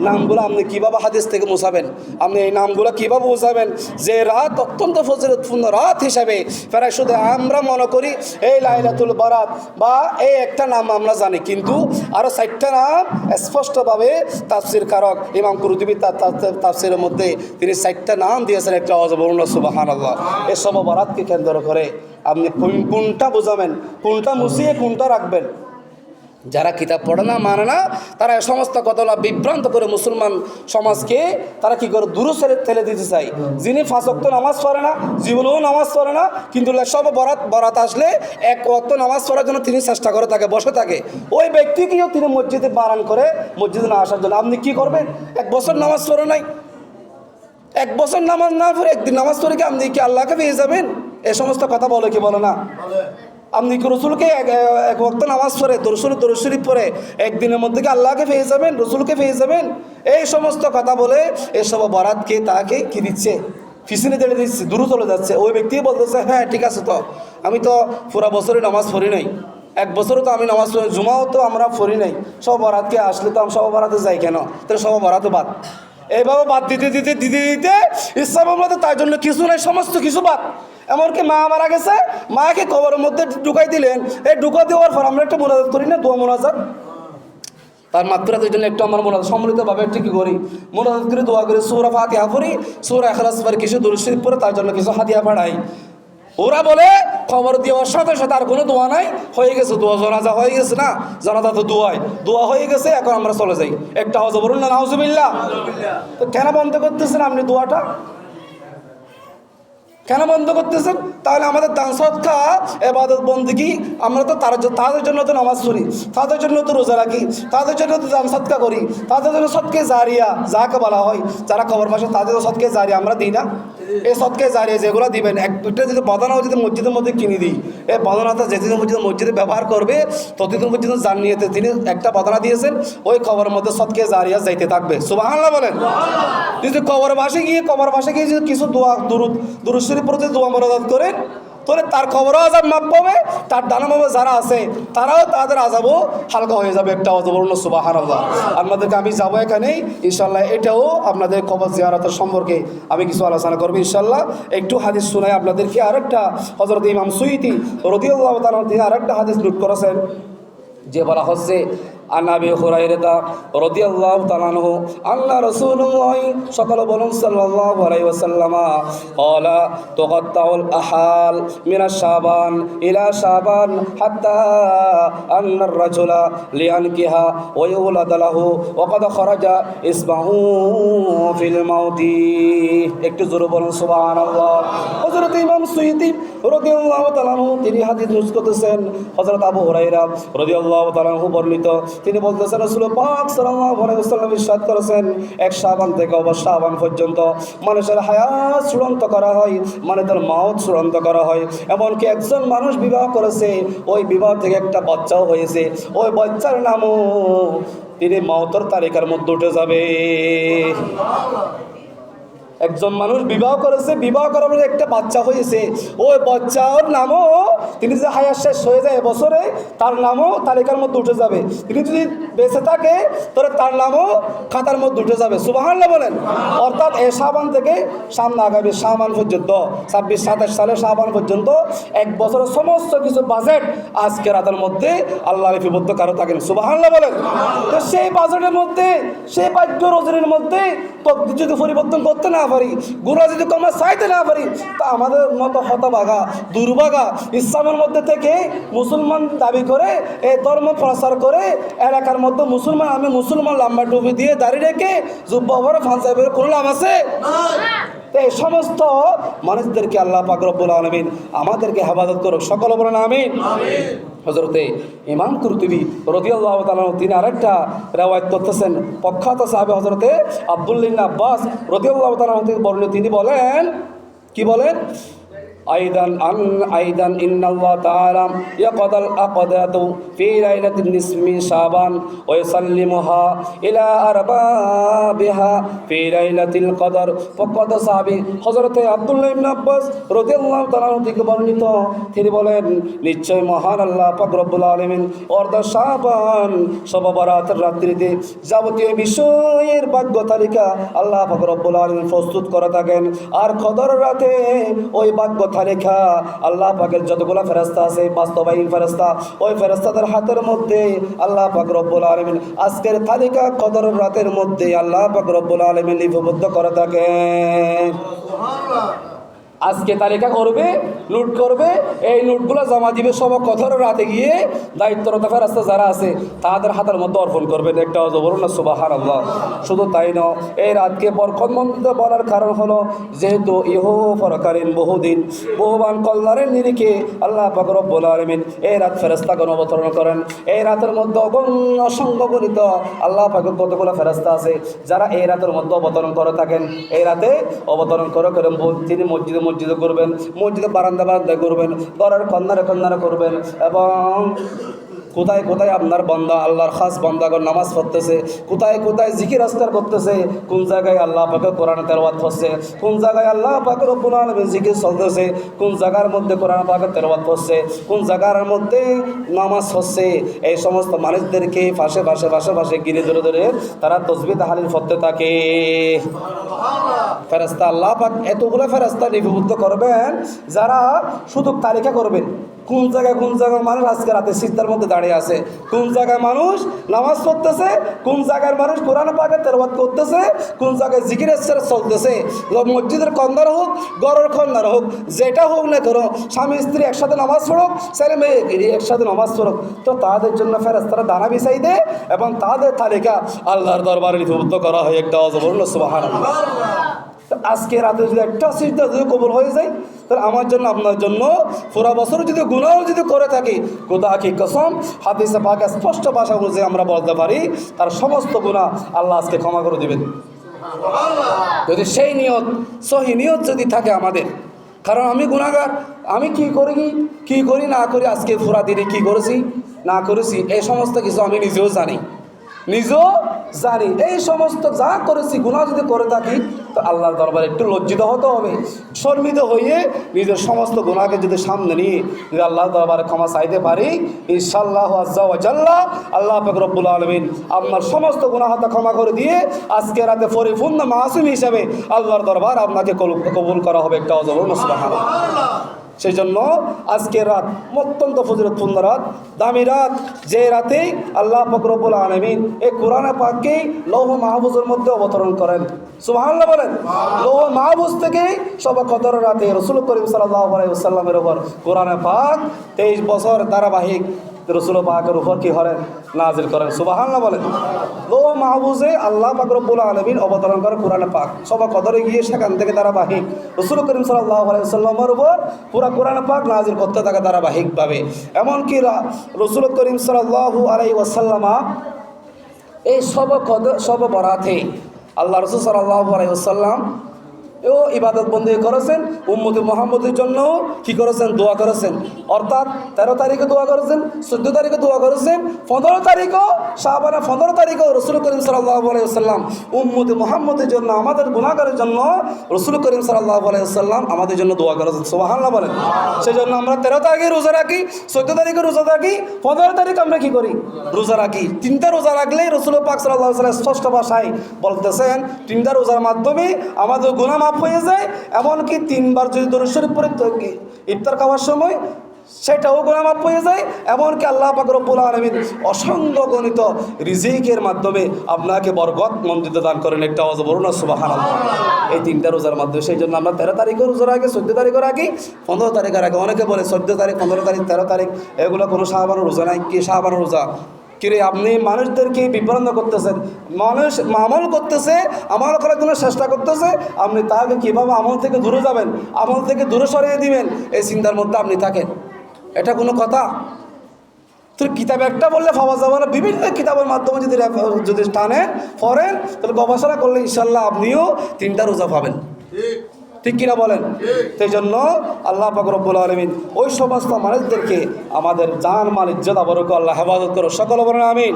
নামগুলো আপনি কীভাবে হাদিস থেকে মুছাবেন? আপনি এই নামগুলো কীভাবে মুছাবেন? যে রাত অত্যন্ত ফজিলতপূর্ণ রাত হিসাবে প্রায় শুধু আমরা মনে করি এই লাইলাতুল বারাত বা এই একটা নাম আমরা জানি, কিন্তু আরও 4টা নাম স্পষ্টভাবে তাফসীর কারক ইমাম কুরতুবী তার তাফসীরের মধ্যে তিনি 4টা নাম দিয়েছেন। একটা আওয়াজ বলুন না সুবহানাল্লাহ। এই শবে বরাতকে কেন্দ্র করে আপনি কোনটা বোঝাবেন, কোনটা মুছিয়ে কোনটা রাখবেন? যারা কিতাব পড়ে না, মানে না, তারা এই সমস্ত কথাগুলো বিভ্রান্ত করে মুসলমান সমাজকে তারা কী করে দূরে ঠেলে দিতে চায়। যিনি 5 ওয়াক্ত নামাজ পড়ে না, জীবনেও নামাজ পড়ে না, কিন্তু সব বরাত আসলে 1 ওয়াক্ত নামাজ পড়ার জন্য তিনি চেষ্টা করে থাকে, বসে থাকে, ওই ব্যক্তিকেও তিনি মসজিদে বারণ করে মসজিদে না আসার জন্য। আপনি কি করবেন? 1 বছর নামাজ পড়ে নাই, 1 বছর নামাজ না পড়ে একদিন নামাজ পড়ে কি আপনি কি আল্লাহকে পেয়ে যাবেন? এ সমস্ত কথা বলে কি বলে না? আপনি কি রসুলকে 1 ওয়াক্ত নামাজ পড়ে দরুদ শরীফ পড়ে একদিনের মধ্যে কি আল্লাহকে পেয়ে যাবেন, রসুলকে পেয়ে যাবেন? এই সমস্ত কথা বলে এসব বরাতকে তাকে কি দিচ্ছে, পিছনে তেড়ে দিচ্ছে, দূরে চলে যাচ্ছে। ওই ব্যক্তি বলতেছে, হ্যাঁ ঠিক আছে, তো আমি তো পুরা বছরে নামাজ পড়ি নাই, 1 বছরে তো আমি নামাজ পড়ি, জুমাও তো আমরা পড়ি নাই, শবে বরাতকে আসলে তো আমি শবে বরাতে যাই কেন? তাহলে শবে বরাতে বাদ। এইভাবে বাদ দিতে ইসলামের মধ্যে তার জন্য কিছু নাই, সমস্ত কিছু বাদ। এমনকি মা মারা গেছে, মাকে কবরের মধ্যে ঢুকাই দিলেন, এই ঢুকা দেওয়ার পর আমরা একটা মোনাজাত করি না, দোয়া মোনাজাত, তার মাগফিরাতের জন্য একটু আমার মোনাজাত সম্মিলিতভাবে একটু কী করি, মোনাজাত করে দোয়া করি, সূরা ফাতিহা পড়ি, সূরা ইখলাস পড়ি, কিছু দুরূদ শরীফ পড়ে তার জন্য কিছু হাদিয়া পাঠাই। ওরা বলে খবর দেওয়ার সাথে সাথে আর কোনো দোয়া নাই, হয়ে গেছে দোয়া, জানাজা হয়ে গেছে না, জানাজা তো দোয়া হয়ে গেছে, এখন আমরা চলে যাই। একটা আওয়াজ বলুন না নাউজুবিল্লাহ। তো কেন বন্ধ করতেছেন আপনি দোয়াটা? কেন বন্ধ করতেছেন? তাহলে আমাদের দান সদকা ইবাদত বন্দেগী আমরা তো তাদের জন্য তো নামাজ পড়ি, তাদের জন্য তো রোজা রাখি, তাদের জন্য তো দান সদকা করি, তাদের জন্য সদকে জারিয়া যাকে বলা হয়, যারা কবর পাশে তাদের সদকে জারিয়া আমরা দিই না? এই সদকে জারিয়া যেগুলো দিবেন, একটা যদি বাদানাও যদি মসজিদের মধ্যে কিনে দিই, এই বাদানাটা যেদিন মসজিদে ব্যবহার করবে ততদিন পর্যন্ত জানিয়েতে তিনি একটা বাদানা দিয়েছেন, ওই কবরের মধ্যে সদকে জারিয়া যাইতে থাকবে। সুবহানাল্লাহ বলেন। যদি কবর পাশে গিয়ে যদি কিছু দোয়া দুরূদ শরীফ পড়তে দোয়া মোনাজাত করেন, তাহলে তার কবরও আযাব মাপ পাবে, তার ডানামামে যারা আছে তারাও তাদের আযাবও হালকা হয়ে যাবে। একটা আওয়াজ বলুন সুবহানাল্লাহ। আপনাদেরকে আমি যাবো এখানেই ইনশাল্লাহ, এটাও আপনাদের কবর জিয়ারতের সম্পর্কে আমি কিছু আলোচনা করবো ইনশাল্লাহ। একটু হাদিস শোনাই আপনাদেরকে। আরেকটা হযরত ইমাম সুয়ুতী রাদিয়াল্লাহু তাআলা তিনি আরেকটা হাদিস নোট করেছেন, যে বলা হচ্ছে আন আবি হুরায়রা রাদিয়াল্লাহু তাআলা আনহু আন্না রাসূলুল্লাহ সকলে বলুন সাল্লাল্লাহু আলাইহি ওয়াসাল্লাম ক্বালা তুকাত্তাউল আহাল মিনাশ শাবান ইলা শাবান হাত্তা আন্নার রাজুলা লিয়ানকিহা ওয়া ইউলাদ লাহু ওয়া ক্বাদ খারাজা ইসমাহু ফিল মাউতি। একটু জোরে বলুন সুবহানাল্লাহ। হযরত ইমাম সুয়ুতী রাদিয়াল্লাহু তাআলা আনহু তিনি হাদিস নকল করতেছেন, হযরত আবু হুরায়রা রাদিয়াল্লাহু তাআলা আনহু বর্ণিত, তিনি বলতেছেন রাসূল পাক সাল্লাল্লাহু আলাইহি ওয়াসাল্লাম ইরশাদ করেছেন, এক শাবান থেকে অবশ্য শাবান পর্যন্ত মানুষের হায়াত চূড়ান্ত করা হয়, মানে তার মওত চূড়ান্ত করা হয়। এমনকি একজন মানুষ বিবাহ করেছে, ওই বিবাহ থেকে একটা বাচ্চাও হয়েছে, ওই বাচ্চার নামও তিনি মওতের তালিকার মধ্যে উঠে যাবে। একজন মানুষ বিবাহ করেছে, বিবাহ করার পরে একটা বাচ্চা হয়েছে, ওই বাচ্চার নামও তিনি যে হায়াত শেষ হয়ে যায় বছরে, তার নামও তালিকার মধ্যে উঠে যাবে। তিনি যদি বেঁচে থাকে তাহলে তার নামও খাতার মধ্যে উঠে যাবে। সুবহানাল্লাহ বলেন। অর্থাৎ এই শাবান থেকে সামনে আগামী শাবান পর্যন্ত 26-27 সালে শাবান পর্যন্ত এক বছরের সমস্ত কিছু বাজেট আজকে রাতের মধ্যে আল্লাহ লিপিবদ্ধ কারো থাকেন। সুবহানাল্লাহ বলেন। তো সেই বাজেটের মধ্যে, সেই ভাগ্য রজনীর মধ্যে যদি পরিবর্তন করতে না পারি, গুনাহ যদি আমরা চাইতে না পারি, তা আমাদের মতো হতভাগা দুর্ভাগা ইসলামের মধ্যে থেকে মুসলমান দাবি করে এই ধর্ম প্রচার করে এলাকার মধ্যে মুসলমান, আমি মুসলমান লম্বা টুপি দিয়ে দাঁড়িয়ে রেখে জুব্বা পরে পাঞ্জাবির কোনো লাভ আছে? এই সমস্ত মানুষদেরকে আল্লাহ পাক রব্বুল আলামিন আমাদেরকে হেফাজত করুক, সকলে বলেন আমিন। হযরতে ইমাম কুরতুবী রাদিয়াল্লাহু তাআলা তিনি আরেকটা রিওয়ায়াত করতেছেন, প্রখ্যাত সাহাবী হযরতে আব্দুল্লাহ ইবনে আব্বাস রাদিয়াল্লাহু তাআলা বর্ণিত, তিনি বলেন, কি বলেন, أيضا إن الله تعالى يقضى الأقدة في ليلة النصف من شعبان ويسلمها إلى أربابها في ليلة القدر। فقد সাহাবী হযরত আব্দুল্লাহ ইবনে আব্বাস রাদিয়াল্লাহু তাআলা থেকে বর্ণিত, তিনি বলেন, নিশ্চয় মহান আল্লাহ পাক রব্বুল আলামিন অর্ধ শাবান শবে বরাতের রাত্রিতে যাবতীয় বিষয়ের ভাগ্য তালিকা আল্লাহ পাক রব্বুল আলামিন প্রস্তুত করে থাকেন। আর কদর রাতে ওই ভাগ্য তালিকা আল্লাহ পাকের যতগুলো ফেরেশতা আছে, বাস্তবায়ী ফেরেশতা, ওই ফেরেশতাদের হাতের মধ্যে আল্লাহ পাক রব্বুল আলামিন আজকের তালিকা কদর রাতের মধ্যে আল্লাহ পাক রব্বুল আলামিন লিপিবদ্ধ করে থাকেন। আজকে তালিকা করবে, নোট করবে, এই নোটগুলো জমা দিবে সব কদর রাতে গিয়ে দায়িত্বরত ফেরেশতা যারা আছে তাদের হাতের মধ্যে অর্পণ করবেন। একটা বলুন না সুবহানাল্লাহ। শুধু তাই নয়, এই রাতকে বরকতমণ্ডিত বলার কারণ হলো যেহেতু ইহ পরকালীন বহুদিন বহুবান কল্যাণের নিরিখে আল্লাহ পাক রব্বুল আলামিন এই রাত ফেরেশতাগণ অবতরণ করেন। এই রাতের মধ্যে অগণ্য অসংখ্য গণিত আল্লাহ পাকের কতগুলো ফেরেশতা আছে যারা এই রাতের মধ্যে অবতরণ করে থাকেন। এই রাতে অবতরণ করে তিনি মসজিদে করবেন, মসজিদে বারান্দা করবেন, ঘরের কন্যারে করবেন, এবং কোথায় কোথায় আপনার বান্দা আল্লাহর খাস বান্দাগণ নামাজ পড়তেছে, কোথায় কোথায় জিকির আজকার করতেছে, কোন জায়গায় আল্লাহ পাকের কোরআন তেলাওয়াত হচ্ছে, কোন জায়গায় আল্লাহ পাকের রব্বুল আলামিন জিকির চলতেছে, কোন জায়গার মধ্যে কোরআন পাকের তেলাওয়াত হচ্ছে, কোন জায়গার মধ্যে নামাজ হচ্ছে। এই সমস্ত মানুষদেরকে পাশে গিরে ধরে তারা তাসবিহ তাহলিল পড়তে থাকে। ফেরেশতা আল্লাহ পাক এতগুলো ফেরেশতা লিপিবদ্ধ করবেন যারা শুধু তালিকা করবেন কোন জায়গায় মানুষ আজকে রাতে সিজদার মধ্যে দাঁড়িয়ে আছে, কোন জায়গায় মানুষ নামাজ পড়তেছে, কোন জায়গার মানুষ কোরআন পাকের তেলাওয়াত করতেছে, কোন জায়গায় জিকিরের চলতেছে। মসজিদের কন্যার হোক, ঘরের কন্যার হোক, যেটা হোক না করো, স্বামী স্ত্রী একসাথে নামাজ পড়ুক, ছেলে মেয়ে একসাথে নামাজ পড়ুক, তো তাদের জন্য ফেরেশতারা দানা বিছাই দেয় এবং তাদের তালিকা আল্লাহর দরবারে লিপিবদ্ধ করা হয়। একটা বলুন সুবহানাল্লাহ। আজকে রাতে যদি একটা সিজদা যদি কবুল হয়ে যায়, তাহলে আমার জন্য আপনার জন্য পুরা বছর যদি গুনাহ যদি করে থাকি, খোদা কি কসম, হাদিসে পাকে স্পষ্ট ভাষা অনুযায়ী আমরা বলতে পারি তার সমস্ত গুনাহ আল্লাহ আজকে ক্ষমা করে দিবেন, যদি সেই নিয়ত সহি নিয়ত যদি থাকে আমাদের। কারণ আমি গুনাহগার, আমি কি করি না করি, আজকে পুরা দিনে কি করেছি না করেছি এই সমস্ত কিছু আমি নিজেও জানি। নিজেও জানি। এই সমস্ত যা করেছি গুনাহ যদি করে থাকি তো আল্লাহর দরবারে একটু লজ্জিত হতে হবে, শর্মিত হয়ে নিজের সমস্ত গুনাহকে যদি সামনে নিয়ে যদি আল্লাহর দরবারে ক্ষমা চাইতে পারি, ইনশাআল্লাহ আজ্জা ওয়া জাল্লা আল্লাহ পাক রব্বুল আলামিন আপনার সমস্ত গুনাহকে ক্ষমা করে দিয়ে আজকে রাতে পরিপূর্ণ মাসুম হিসাবে আল্লাহর দরবার আপনাকে কবুল করা হবে। একটা অজর সুবহানাল্লাহ। সেই জন্য আজকের রাত অত্যন্ত ফজিলতপূর্ণ রাত, দামি রাত, যে রাতে আল্লাহ পাক রব্বুল আলামিন এই কোরআন পাককে লৌহ মাহফুজের মধ্যে অবতরণ করেন। সুবহানাল্লাহ বলেন। লৌহ মাহফুজ থেকে সবে কদর রাতে রাসূল করিম সাল্লাল্লাহু আলাইহি ওয়াসাল্লামের উপর কোরআন পাক 23 বছর ধারাবাহিক রাসূল পাকের উপর কি করেন? নাজিল করেন। সুবহানাল্লাহ বলেন। লৌহ মাহফুজে আল্লাহ পাক রব্বুল আলামিন অবতরণ করে কোরআন পাক, সবে কদরে গিয়ে সেখান থেকে ধারাবাহিক রাসূল করিম সাল্লাল্লাহু আলাইহি ওয়াসাল্লামের উপর পুরা কোরআন পাক নাজিল করতে থাকে ধারাবাহিকভাবে। এমনকি রাসূল করিম সাল্লাল্লাহু আলাইহি ওয়াসাল্লাম এই সব বরাতে আল্লাহ রাসূল সাল্লাল্লাহু আলাইহি ওয়াসাল্লাম ও ইবাদত বন্দেগী করেছেন, উম্মতে মুহাম্মদের জন্য কি করেছেন? দোয়া করেছেন। অর্থাৎ 13 তারিখে দোয়া করেছেন, 14 তারিখে দোয়া করেছেন, 15 তারিখও শাবানা 15 তারিখেও রাসূল করিম সাল্লাল্লাহু আলাইহি ওয়াসাল্লাম উম্মতে মুহাম্মদের জন্য, আমাদের গুনাহগারের জন্য রাসূল করিম সাল্লাল্লাহু আলাইহি ওয়াসাল্লাম আমাদের জন্য দোয়া করেছেন। সুবহানাল্লাহ বলেন। সেই জন্য আমরা 13 তারিখে রোজা রাখি, 14 তারিখে রোজা রাখি, 15 তারিখ আমরা কি করি? রোজা রাখি। 3টা রোজা রাখলেই রাসূল পাক সাল্লাল্লাহু আলাইহি ওয়াসাল্লাম স্পষ্ট ভাষায় বলতেছেন 3টা রোজার মাধ্যমে আমাদের গুনাহ মাফ হয়ে যায়। এমনকি 3বার যদি দরুদ শরীফ পড়ে ইফতার খাওয়ার সময় সেটাও গুনাহ মাফ হয়ে যায়। এমনকি আল্লাহ পাক রব্বুল আলামিন অসংখ্য গণিত রিজিকের মাধ্যমে আপনাকে বরকত মন্ডিত দান করেন। একটা আওয়াজ বলুন না সুবহানাল্লাহ। এই 3টা রোজার মাধ্যমে সেই জন্য আমরা 13 তারিখে রোজা রাখি, 14 তারিখে রাখি, 15 তারিখে রাখি। অনেকে বলে 14 তারিখ, 15 তারিখ, 13 তারিখ এগুলো কোনো শাবানের রোজা নাই। কি শাবানের রোজা? কিরে আপনি মানুষদেরকে বিভ্রান্ত করতেছেন। মানুষ আমল করতেছে, আমল করার জন্য চেষ্টা করতেছে, আপনি তাকে কীভাবে আমল থেকে দূরে যাবেন, আমল থেকে দূরে সরিয়ে দিবেন, এই চিন্তার মধ্যে আপনি থাকেন। এটা কোনো কথা? তো কিতাব একটা বললে পাওয়া যাবে না, বিভিন্ন কিতাবের মাধ্যমে যদি টানেন পড়েন তাহলে গবেষণা করলে ইনশাল্লাহ আপনিও 3টা রোজা পাবেন। ঠিক কিনা বলেন? সেই জন্য আল্লাহ পাক রব্বুল আলামিন ওই সমস্ত মানুষদেরকে আমাদের জান মাল ইজ্জত আবরুক আল্লাহ হেফাজত করো, সকল বলেন আমিন।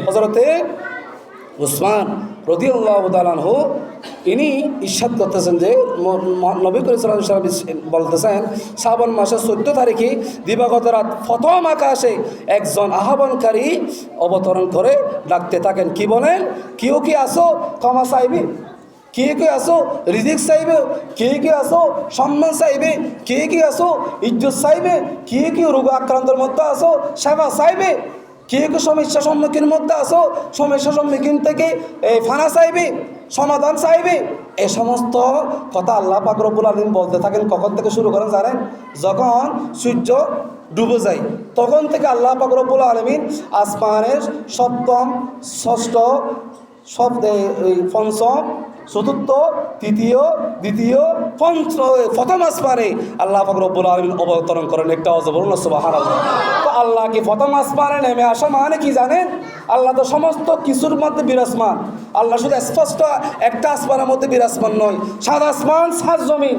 হযরতে উসমান রাদিয়াল্লাহু তাআলা আনহু ইনি ইরশাদ করতেছেন যে নবী করিম সাল্লাল্লাহু আলাইহি ওয়াসাল্লাম বলতেছেন শাবান মাসের 14 তারিখে দিবাগত রাত প্রথম আকাশে একজন আহ্বানকারী অবতরণ করে ডাকতে থাকেন। কি বলেন? কেউ কি আসো ক্ষমা চাইবে, কে কে আসো রিজিক চাইবে, কে কে আসো সম্মান চাইবে, কে কে আসো ইজ্জত চাইবে, কে কে রোগ আক্রান্তের মধ্যে আসো সেবা চাইবে, কে কে সমস্যা সম্মুখীনের মধ্যে আসো সমস্যা সম্মুখীন থেকে এই ফানা চাইবে, সমাধান চাইবে। এই সমস্ত কথা আল্লাহ পাক রব্বুল আলামিন বলতে থাকেন। কখন থেকে শুরু করেন জানেন? যখন সূর্য ডুবে যায় তখন থেকে আল্লাহ পাক রব্বুল আলামিন আসমানের সপ্তম, ষষ্ঠ, পঞ্চম, চতুর্থ, তৃতীয়, দ্বিতীয়, প্রথম আসমানে আল্লাহ পাক রব্বুল আলামিন অবতরণ করেন। একটা আওয়াজ বলুন না সুবহানাল্লাহ। তো আল্লাহ কি প্রথম আসমানে নেমে আসা মানে কি জানেন? আল্লাহ তো সমস্ত কিছুর মধ্যে বিরাজমান। আল্লাহ শুধু স্পষ্ট একটা আসমানের মধ্যে বিরাজমান নয়, 7 আসমান 7 জমিন।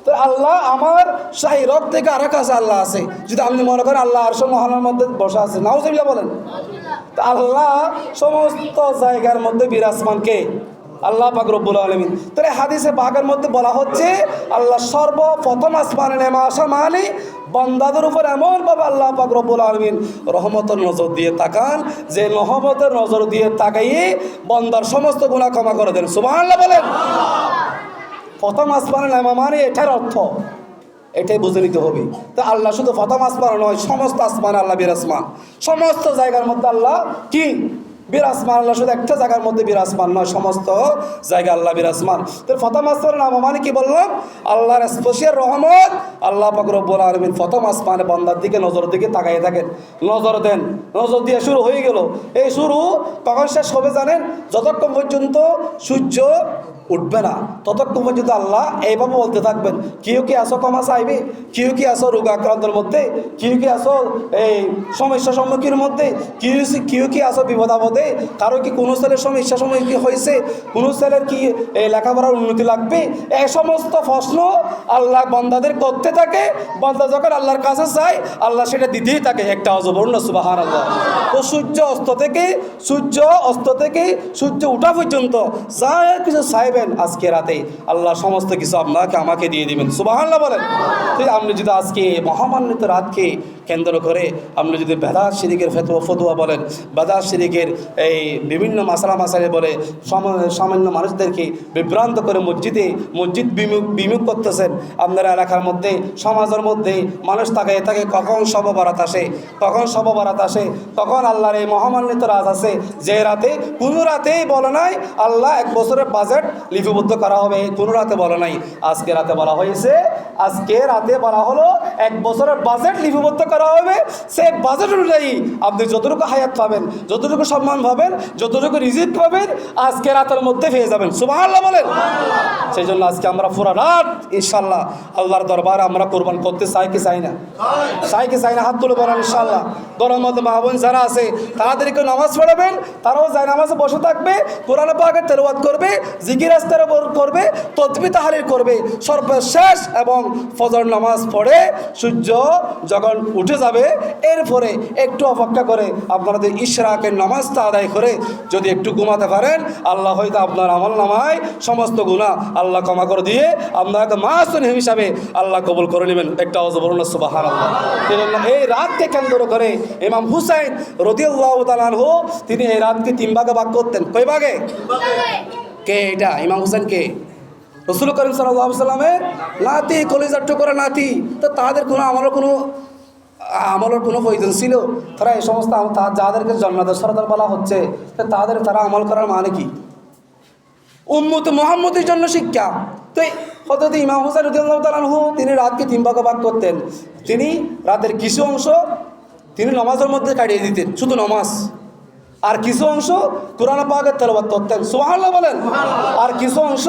তো আল্লাহ আমার সেই রব থেকে আরেক কাছে আল্লাহ আছে। যদি আপনি মনে করেন আল্লাহ আরশ মহানের মধ্যে বসা আছে, নাউজুবিল্লাহ বলেন। তো আল্লাহ সমস্ত জায়গার মধ্যে বিরাজমান কে? আল্লাহ পাক রব্বুল আলামিন। তাহলে হাদিসে পাকের মধ্যে বলা হচ্ছে আল্লাহ সর্বপ্রথম আসমানে নেমে আসা মানে বান্দাদের উপর এমনভাবে আল্লাহ পাক রব্বুল আলামিন রহমতের নজর দিয়ে তাকান যে রহমতের নজর দিয়ে তাকাইয়ে বান্দার সমস্ত গুনাহ ক্ষমা করে দেন। সুবহানাল্লাহ বলেন। প্রথম আসমানে নেমা মানে এটার অর্থ, এটাই বুঝে নিতে হবে। তা আল্লাহ শুধু প্রথম আসমান নয়, সমস্ত আসমানে আল্লাহ বিরাজমান, সমস্ত জায়গার মধ্যে আল্লাহ কি বিরাজমান। আল্লাহ শুধু একটা জায়গার মধ্যে বিরাজমান নয়, সমস্ত জায়গায় আল্লাহ বিরাজমান। তো প্রথম আসমানের নাম মানে কি বললাম? আল্লাহর স্পেশাল রহমত। আল্লাহ পাক রব্বুল আলামিন প্রথম আসমানে বান্দার দিকে নজরের দিকে তাকাইয়ে থাকেন, নজর দেন, নজর দিয়ে শুরু হয়ে গেল। এই শুরু কখন শেষ হবে জানেন? যতক্ষণ পর্যন্ত সূর্য উঠবে না ততক্ষণ পর্যন্ত আল্লাহ এইভাবে বলতে থাকবেন, কেউ কি আসো ক্ষমা চাইবে, কেউ কি আসো রোগ আক্রান্তের মধ্যে, কেউ কি আসো এই সমস্যা সম্মুখীনের মধ্যে, কেউ কি আসো বিপদ আপদে, বিপদে, কারো কি কোনো ছেলের সমস্যা সময় কি হয়েছে, কোনো ছেলের কি লেখাপড়ার উন্নতি লাগবে, এই সমস্ত প্রশ্ন আল্লাহ বান্দাদের করতে থাকে। বান্দা যখন আল্লাহর কাছে চায় আল্লাহ সেটা দিতেই থাকে। একটা অজবর্ণ সুবহানাল্লাহ। তো সূর্য অস্ত থেকে সূর্য ওঠা পর্যন্ত যা কিছু চাইবেন আজকে রাতে আল্লাহ সমস্ত কিছু আপনাকে আমাকে দিয়ে দিবেন। সুবহানাল্লাহ বলেন। তো আপনি যদি আজকে মহামান্বিত রাতকে কেন্দ্র করে আপনি যদি বেদাত শিরিকের ফতোয়া বলেন, বেদাত শিরিকের এই বিভিন্ন মাসালে বলে সামান্য মানুষদেরকে বিভ্রান্ত করে মসজিদ বিমুখ করতেছেন। আপনার এলাকার মধ্যে সমাজের মধ্যে মানুষ থাকে কখন শব বরাত আসে, কখন আল্লাহর এই মহামান্বিত রাত আছে, যে রাতে কোনো রাতেই বলে নাই আল্লাহ 1 বছরের বাজেট লিপিবদ্ধ করা হবে, কোনো রাতে বলে নাই। আজকে রাতে বলা হয়েছে, আজকে রাতে বলা হলো 1 বছরের বাজেট লিপিবদ্ধ করা হবে। সেই বাজেট অনুযায়ী আপনি যতটুকু হায়াত পাবেন, যতটুকু সম্মান পাবেন, যতটুকু রিজিক পাবেন আজকে রাতের মধ্যে পেয়ে যাবেন। সুবহানাল্লাহ বলেন। সেই জন্য আজকে আমরা পুরো রাত ইনশাআল্লাহ আল্লাহর দরবারে আমরা কোরবান করতে চাই কি চাই না? হাত তুলে বলেন ইনশাআল্লাহ। গরম মধ্যে মা বোন যারা আছে তাদেরকে নামাজ পড়াবেন, তারাও যায় নামাজে বসে থাকবে, কোরআন পাকের তেলাওয়াত করবে, জিকির আজকার করবে, তাসবিহ তাহলিল করবে। সর্বশেষ এবং ফজর নামাজ পড়ে সূর্য যখন উঠে যাবে এরপরে একটু অপেক্ষা করে আপনাদের ইশরাকের নামাজটা আদায় করে যদি একটু ঘুমাতে পারেন আল্লাহ হয়তো আপনার আমল নামায় সমস্ত গুনাহ আল্লাহ ক্ষমা করে দিয়ে আপনাকে মাসুম হিসাবে আল্লাহ কবুল করে নেবেন। একটা অজবরুল্লাহ সুবহানাল্লাহ। এই রাতকে কেন্দ্র করে ইমাম হুসাইন রাদিয়াল্লাহু তাআলা আনহু তিনি এই রাতকে 3 ভাগে ভাগ করতেন। কয় ভাগে? কে এটা? ইমাম হুসাইন কে? রাসূল করিম সাল্লাল্লাহু আলাইহি ওয়াসাল্লামের নাতি, কলিজার টুকরা নাতি। তো তাদের কোনো আমলের কোনো প্রয়োজন ছিল? তারা এই সমস্ত যাদেরকে জন্মাদের সরদার বলা হচ্ছে তারা আমল করার মানে কি? উম্মত মুহাম্মদের জন্য শিক্ষা। তো হযরত ইমাম হুসাইন রাদিয়াল্লাহু তাআলা আনহু তিনি রাতকে 3 ভাগে ভাগ করতেন। তিনি রাতের কিছু অংশ তিনি নামাজের মধ্যে কাটিয়ে দিতেন, শুধু নামাজ, আর কিছু অংশ কোরআন পাকের তেলাওয়াত করতেন। সুবহানাল্লাহ বলেন। আর কিছু অংশ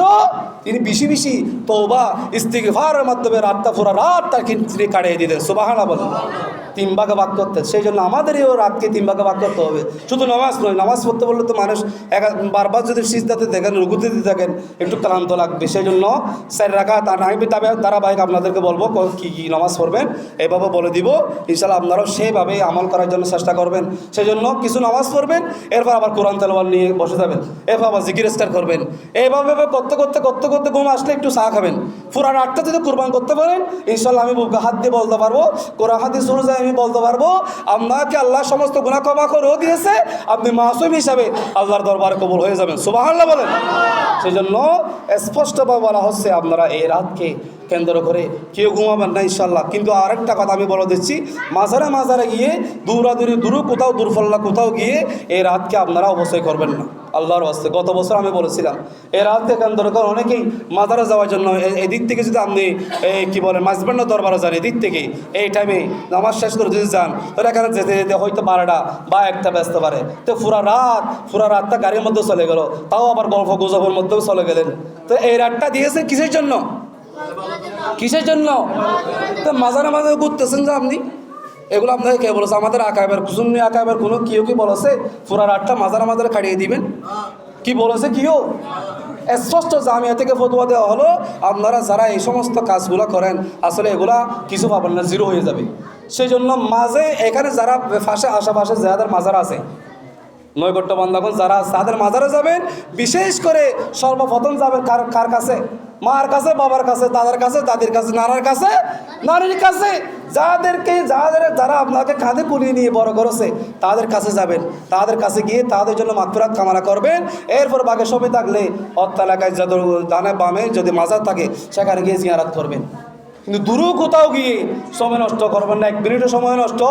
তিনি বেশি তওবা ইস্তিগফারের মাধ্যমে পুরো রাতটা তিনি কাটিয়ে দিতেন। সুবহানাল্লাহ বলেন। 3 ভাগে ভাগ করতেন। সেই জন্য আমাদেরও রাতকে 3 ভাগে ভাগ করতে হবে। শুধু নামাজ নয়, নামাজ পড়তে বললে তো মানুষ বারবার যদি সিজদাতে দেখেন, রুকুতে থাকেন একটু ক্লান্ত লাগবে। সেই জন্য 4 রাকাত আমি ধারাবাহিক আপনাদেরকে বলবো কি নামাজ পড়বেন, এইভাবে বলে দিব। ইনশাআল্লাহ আপনারাও সেইভাবে আমল করার জন্য চেষ্টা করবেন। সেই জন্য কিছু নামাজ পড়বেন, এরপর আবার কোরআন তেলাওয়াত নিয়ে বসে যাবেন, এরপর আবার জিকির আজকার করবেন। এইভাবে করতে ঘুম আসলে একটু চা খাবেন। পুরা রাতটা যদি কোরবান করতে পারেন ইনশাআল্লাহ আমি বুকে হাত দিয়ে বলতে পারবো, কোরআন হাদিস অনুযায়ী আমি বলতে পারবো আপনাকে আল্লাহ সমস্ত গুনাহ ক্ষমা করেও দিয়েছে, আপনি মাসুম হিসাবে আল্লাহর দরবারে কবুল হয়ে যাবেন। সুবহানাল্লাহ বলেন। সেই জন্য স্পষ্টভাবে বলা হচ্ছে আপনারা এই রাতকে কেন্দ্র করে কেউ ঘুমাবেন না ইনশাআল্লাহ। কিন্তু আরেকটা কথা আমি বলে দিচ্ছি, মাজারে গিয়ে দূরফল্লা কোথাও গিয়ে এই রাতকে আপনারা অবশ্যই করবেন না, আল্লাহর ওয়াস্তে। গত বছর আমি বলেছিলাম এই রাতকে কেন্দ্র করে অনেকেই মাজারে যাওয়ার জন্য এদিক থেকে যদি আপনি মাঝবান্ডার দরবারে যান, এদিক থেকে এই টাইমে নামাজ শেষ করে যদি যান তাহলে এখানে যেতে হয়তো 12টা বা 1টা বাজতে পারে। তো পুরা রাতটা গাড়ির মধ্যে চলে গেল, তাও আবার গল্প গুজবের মধ্যেও চলে গেলেন। তো এই রাতটা দিয়েছে কিসের জন্য? তো মাঝে ঘুরতেছেন যে আপনি, এগুলো আপনাকে কে বলেছে? আমাদের আকাবের সুন্নি আকাবের কোনো কেউ কি বলেছে পুরা রাতটা মাজারে কাটিয়ে দিবেন? কি বলেছে কেউ? স্পষ্ট জামিয়া থেকে ফতোয়া দেওয়া হলো আপনারা যারা এই সমস্ত কাজগুলো করেন আসলে এগুলা কিছু পাবেন না, জিরো হয়ে যাবে। সেই জন্য মাঝে এখানে যারা আশেপাশে যাদের মাজার আছে, নৈকট্য বান্দাগণ যারা তাদের মাজারে যাবেন, বিশেষ করে সর্বপ্রথম যাবেন কার কাছে? মার কাছে, বাবার কাছে, দাদার কাছে, দাদির কাছে, নানার কাছে, নানির কাছে, যারা আপনাকে কাঁধে কুলিয়ে নিয়ে বড় করেছে তাদের কাছে যাবেন। তাদের কাছে গিয়ে তাদের জন্য মাগফিরাত কামনা করবেন। এরপর বাকি সবই থাকলে এলাকায় যাদের ডানে বামে যদি মাজার থাকে সেখানে গিয়ে জিয়ারত করবেন। কিন্তু দূর কোথাও গিয়ে সময় নষ্ট করবেন না, 1 মিনিটও সময় নষ্ট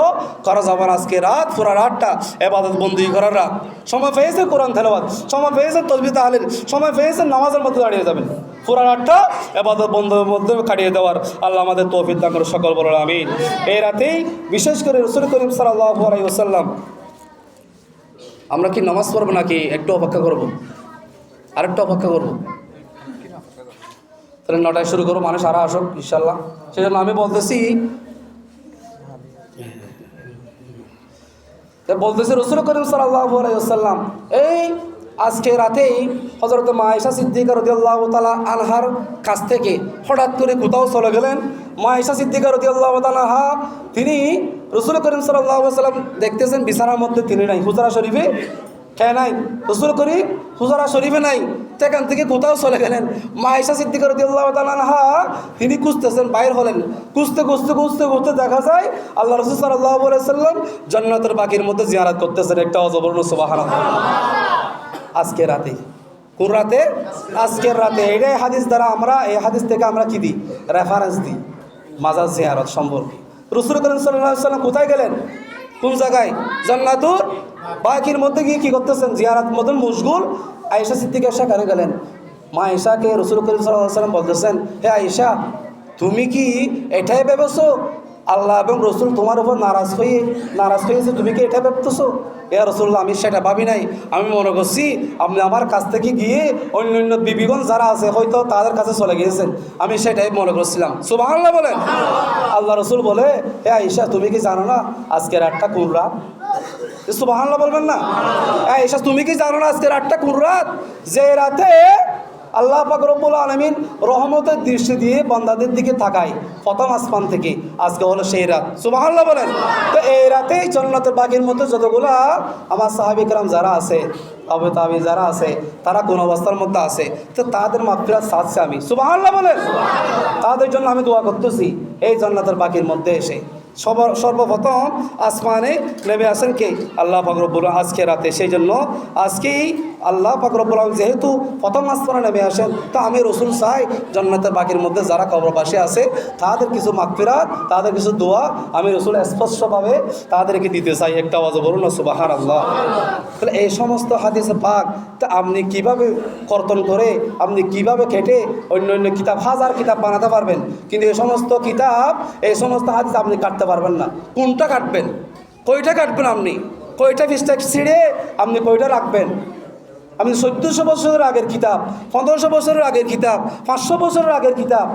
করা যাবে না। আজকে রাত পুরা রাতটা ইবাদত বন্দি করার রাত। সময় পেয়েছে কোরআন তেলাওয়াত, সময় পেয়েছে তাসবিহ তাহলিল, সময় পেয়েছে নামাজের মধ্যে দাঁড়িয়ে যাবেন। পুরা রাতটা ইবাদত বন্দির মধ্যে কাটিয়ে দেওয়ার আল্লাহ আমাদের তৌফিক দান করে, সকল বলেন আমিন। এই রাতেই বিশেষ করে রাসূল করিম সাল্লাল্লাহু আলাইহি ওয়াসাল্লাম, আমরা কি নামাজ পড়বো নাকি একটু অপেক্ষা করব? আরেকটু অপেক্ষা করব? তাহলে 9টায় শুরু করবো, মানুষ আরও আসুক ইনশাল্লাহ। সেই জন্য আমি বলতেছি বলতেছে রাসূল করিম সাল্লাল্লাহু আলাইহি ওয়াসাল্লাম, এই আজকে রাতেই হযরত মা আয়েশা সিদ্দিকা রাদিয়াল্লাহু তাআলা আনহার কাছ থেকে হঠাৎ করে কোথাও চলে গেলেন। মা আয়েশা সিদ্দিকা রাদিয়াল্লাহু তাআলা আনহা তিনি রাসূল করিম সাল্লাল্লাহু আলাইহি ওয়াসাল্লাম দেখতেছেন বিছানার মধ্যে তিনি নাই, হুজরা শরীফে খেয়ে নাই, রাসূল করিম হুজরা শরীফে নাই, সেখান থেকে কোথাও চলে গেলেন। মা আয়েশা সিদ্দিকা রাদিয়াল্লাহু তাআলা আনহা তিনি খুঁজতেছেন, বাইর হলেন, খুঁজতে খুঁজতে খুঁজতে খুঁজতে দেখা যায় আল্লাহ রাসূল সাল্লাল্লাহু আলাইহি ওয়াসাল্লাম জান্নাতের বাকির মধ্যে জিয়ারত করতেছেন। একটা অজবরন সুবহানাল্লাহ। আজকে রাতে, কোন রাতে? আজকের রাতে। এটাই হাদিস দ্বারা আমরা, এই হাদিস থেকে আমরা কি দিই? রেফারেন্স দিই মাজার জিয়ারত সম্পর্কে। রাসূল করিম সাল্লাল্লাহু আলাইহি ওয়াসাল্লাম কোথায় গেলেন? কোন জায়গায়? জান্নাতুর বাকির মধ্যে গিয়ে কী করতেছেন? জিয়ারত মতন মশগুল। আয়েশা সিদ্দিকা সেখানে গেলেন। মা আয়েশাকে রাসূল করিম সাল্লাল্লাহু আলাইহি ওয়াসাল্লাম বলতেছেন, হে আয়েশা, তুমি কি এটাই ভেবেছো আল্লাহ এবং রসুল তোমার উপর নারাজ হয়েছে? তুমি কি এটা ভাবতেছো? ইয়া রাসূলুল্লাহ, আমি সেটা ভাবি নাই। আমি মনে করছি আপনি আমার কাছ থেকে গিয়ে অন্য অন্য বিবিগণ যারা আছে হয়তো তাদের কাছে চলে গিয়েছেন, আমি সেটাই মনে করছিলাম। সুবহানাল্লাহ বলেন। আল্লাহ রসুল বলে, হে আয়েশা, তুমি কি জানো না আজকে রাতটা কোন রাত? সুবহানাল্লাহ বলবেন না? আয়েশা, তুমি কি জানো না আজকে রাতটা কোন রাত? যে রাতে আল্লাহ পাক রব্বুল আলামিন রহমতের দৃষ্টি দিয়ে বান্দাদের দিকে তাকায় প্রথম আসমান থেকে, আজকে হলো সেই রাত। সুবহানাল্লাহ বলেন। তো এই রাতেই জান্নাতের বাগের মধ্যে যতগুলা আমার সাহাবী کرام যারা আছে, তাবে তাবি যারা আছে, তারা কোন অবস্থার মধ্যে আছে, তো তাদের মাগফিরাত চাচ্ছি আমি। সুবহানাল্লাহ বলেন। তাদের জন্য আমি দোয়া করতেছি এই জান্নাতের বাগের মধ্যে এসে। সর্বপ্রথম আসমানে নেমে আসেন কে? আল্লাহ পাক রব্বুল আলামিন আজকে রাতে। সেই জন্য আজকেই আল্লাহ পাক রব্বুল আলামিন যেহেতু প্রথম আসমানে নেমে আসেন, তো আমি রসুল চাই জান্নাতের বাকির মধ্যে যারা কবরবাসী আছে তাদের কিছু মাগফিরাত, তাদের কিছু দোয়া আমি রসুল স্পষ্টভাবে তাদেরকে দিতে চাই। একটা আওয়াজ বলুন না সুবহানাল্লাহ। তাহলে এই সমস্ত হাদিসে পাক তা আপনি কীভাবে কর্তন করে, আপনি কীভাবে কেটে অন্য অন্য কিতাব, হাজার কিতাব বানাতে পারবেন, কিন্তু এই সমস্ত কিতাব, এই সমস্ত হাদিস আপনি কাটতে পারবেন না। কোনটা কাটবেন? কয়টা কাটবেন? আপনি কয়টা পৃষ্ঠা ছিঁড়ে আপনি কয়টা রাখবেন? আপনি 1400 বছরের আগের কিতাব, 1500 বছরের আগের কিতাব, 500 বছরের আগের কিতাব,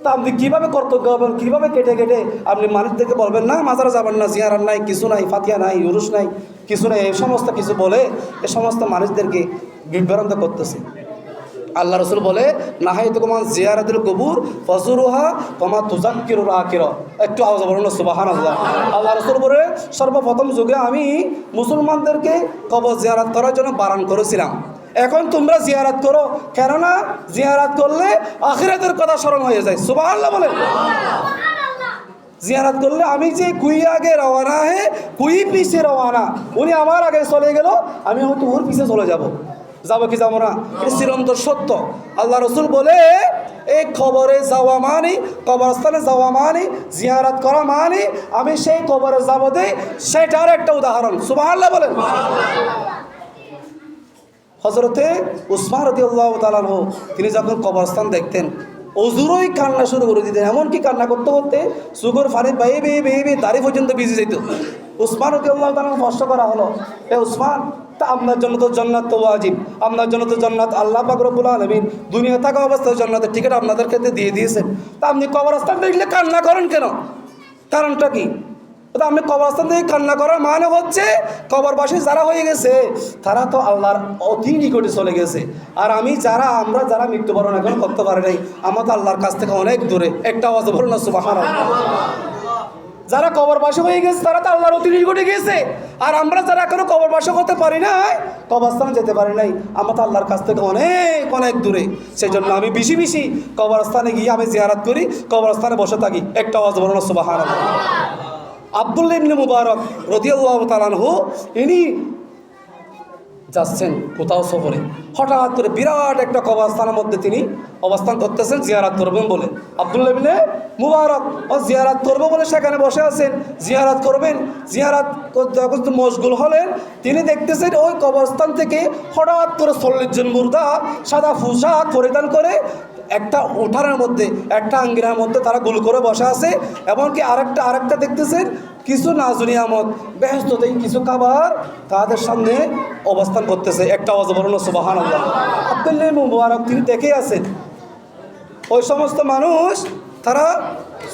তা আপনি কীভাবে কর্তব্য হবেন? কীভাবে কেটে কেটে আপনি মানুষদেরকে বলবেন না মাজারে যাবেন না, জিয়ারাত নাই, কিছু নাই, ফাতিহা নাই, উরুস নাই, কিছু নাই, এই সমস্ত কিছু বলে এ সমস্ত মানুষদেরকে বিভ্রান্ত করতেছে। আল্লাহ রসুল বলে, নাহাইতুকুম আন জিয়ারাতিল কবুর ফাজুরুহা কামা তুযাক্কিরুল আখিরা। একটু আওয়াজ বলুন না সুবহানাল্লাহ। আল্লাহ রসুল বলে, সর্বপ্রথম যুগে আমি মুসলমানদেরকে কবর জিয়ারত করার জন্য বারণ করেছিলাম, এখন তোমরা জিয়ারত করো, কেননা জিয়ারত করলে আখিরাতের কথা স্মরণ হয়ে যায়। সুবহানাল্লাহ বলেন। জিয়ারত করলে আমি যে কুই আগে রওয়ানা হে কুই পিছে রওয়ানা, উনি আমার আগে চলে গেল, আমি হয়তো ওর পিছে চলে যাবো কি যাবো না? এটা চিরন্তর সত্য। আল্লাহ রসুল বলে, এই কবরে যাওয়া মানে, কবরস্থানে যাওয়া মানে, জিয়ারত করা মানে আমি সেই কবরে যাব দেই, সেটার একটা উদাহরণ। সুবহানাল্লাহ বলেন। হযরতে উসমান রাদিয়াল্লাহু তাআলা আনহু তিনি যখন কবরস্থান দেখতেন, অজুরই কান্না শুরু করে দিতেন। এমনকি কান্না করতে করতে সুগর ফানি বেয়ে বেয়ে বেয়ে বেয়ে দাড়ি পর্যন্ত ভিজে যেত। উসমান রাদিয়াল্লাহু তাআলা প্রশ্ন করা হলো, এ উসমান, তা আপনার জন্য তো জান্নাত তো ওয়াজিব, আপনার জন্য তো জান্নাত আল্লাহ পাক রব্বুল আলামিন দুনিয়া থাকা অবস্থায় জান্নাতের টিকিট আপনাদের ক্ষেত্রে দিয়ে দিয়েছেন, তা আপনি কবরস্থান দেখলে কান্না করেন কেন? কারণটা কি? তো আপনি কবরস্থান থেকে কান্না করার মানে হচ্ছে কবরবাসী যারা হয়ে গেছে তারা তো আল্লাহর অতি নিকটে চলে গেছে, আর আমরা যারা মৃত্যুবরণ এখন করতে পারি নাই, আমরা তো আল্লাহর কাছ থেকে অনেক দূরে। একটা আওয়াজ বলুন না সুবহানাল্লাহ। যারা কবরবাসী হয়ে গেছে তারা তো আল্লাহর অতি নিকটে গেছে, আর আমরা যারা এখনো কবরবাসী হতে পারি নাই, কবরস্থানে যেতে পারি নাই, আমরা তো আল্লাহর কাছ থেকে অনেক অনেক দূরে। সেই জন্য আমি বেশি বেশি কবরস্থানে গিয়ে আমি জিয়ারত করি, কবরস্থানে বসে থাকি। একটা আওয়াজ বলুন না সুবহানাল্লাহ। আব্দুল্লাহ ইবনে মুবারক রাদিয়াল্লাহু তাআলা আনহু ইনি যাচ্ছেন কোথাও সফরে, হঠাৎ করে বিরাট একটা কবরস্থানের মধ্যে তিনি অবস্থান করতেছেন জিয়ারত করবেন বলে। আব্দুল্লাহ ইবনে মুবারক ও জিয়ারত করবো বলে সেখানে বসে আছেন, জিয়ারত করবেন। জিয়ারত যখন মশগুল হলেন, তিনি দেখতেছেন ওই কবরস্থান থেকে হঠাৎ করে 40 জন মুর্দা সাদা পোশাক পরিধান করে একটা উঠানের মধ্যে, একটা আঙ্গিনার মধ্যে তারা গোল করে বসে আছে। এমনকি আরেকটা দেখতেছেন কিছু নাজুনিয়ামত বেহেশতেই কিছু খাবার তাদের সামনে অবস্থান করতেছে। একটা আওয়াজ বলুন সুবহানাল্লাহ। আব্দুল্লাহ মুবারক তিনি দেখে আছেন ওই সমস্ত মানুষ, তারা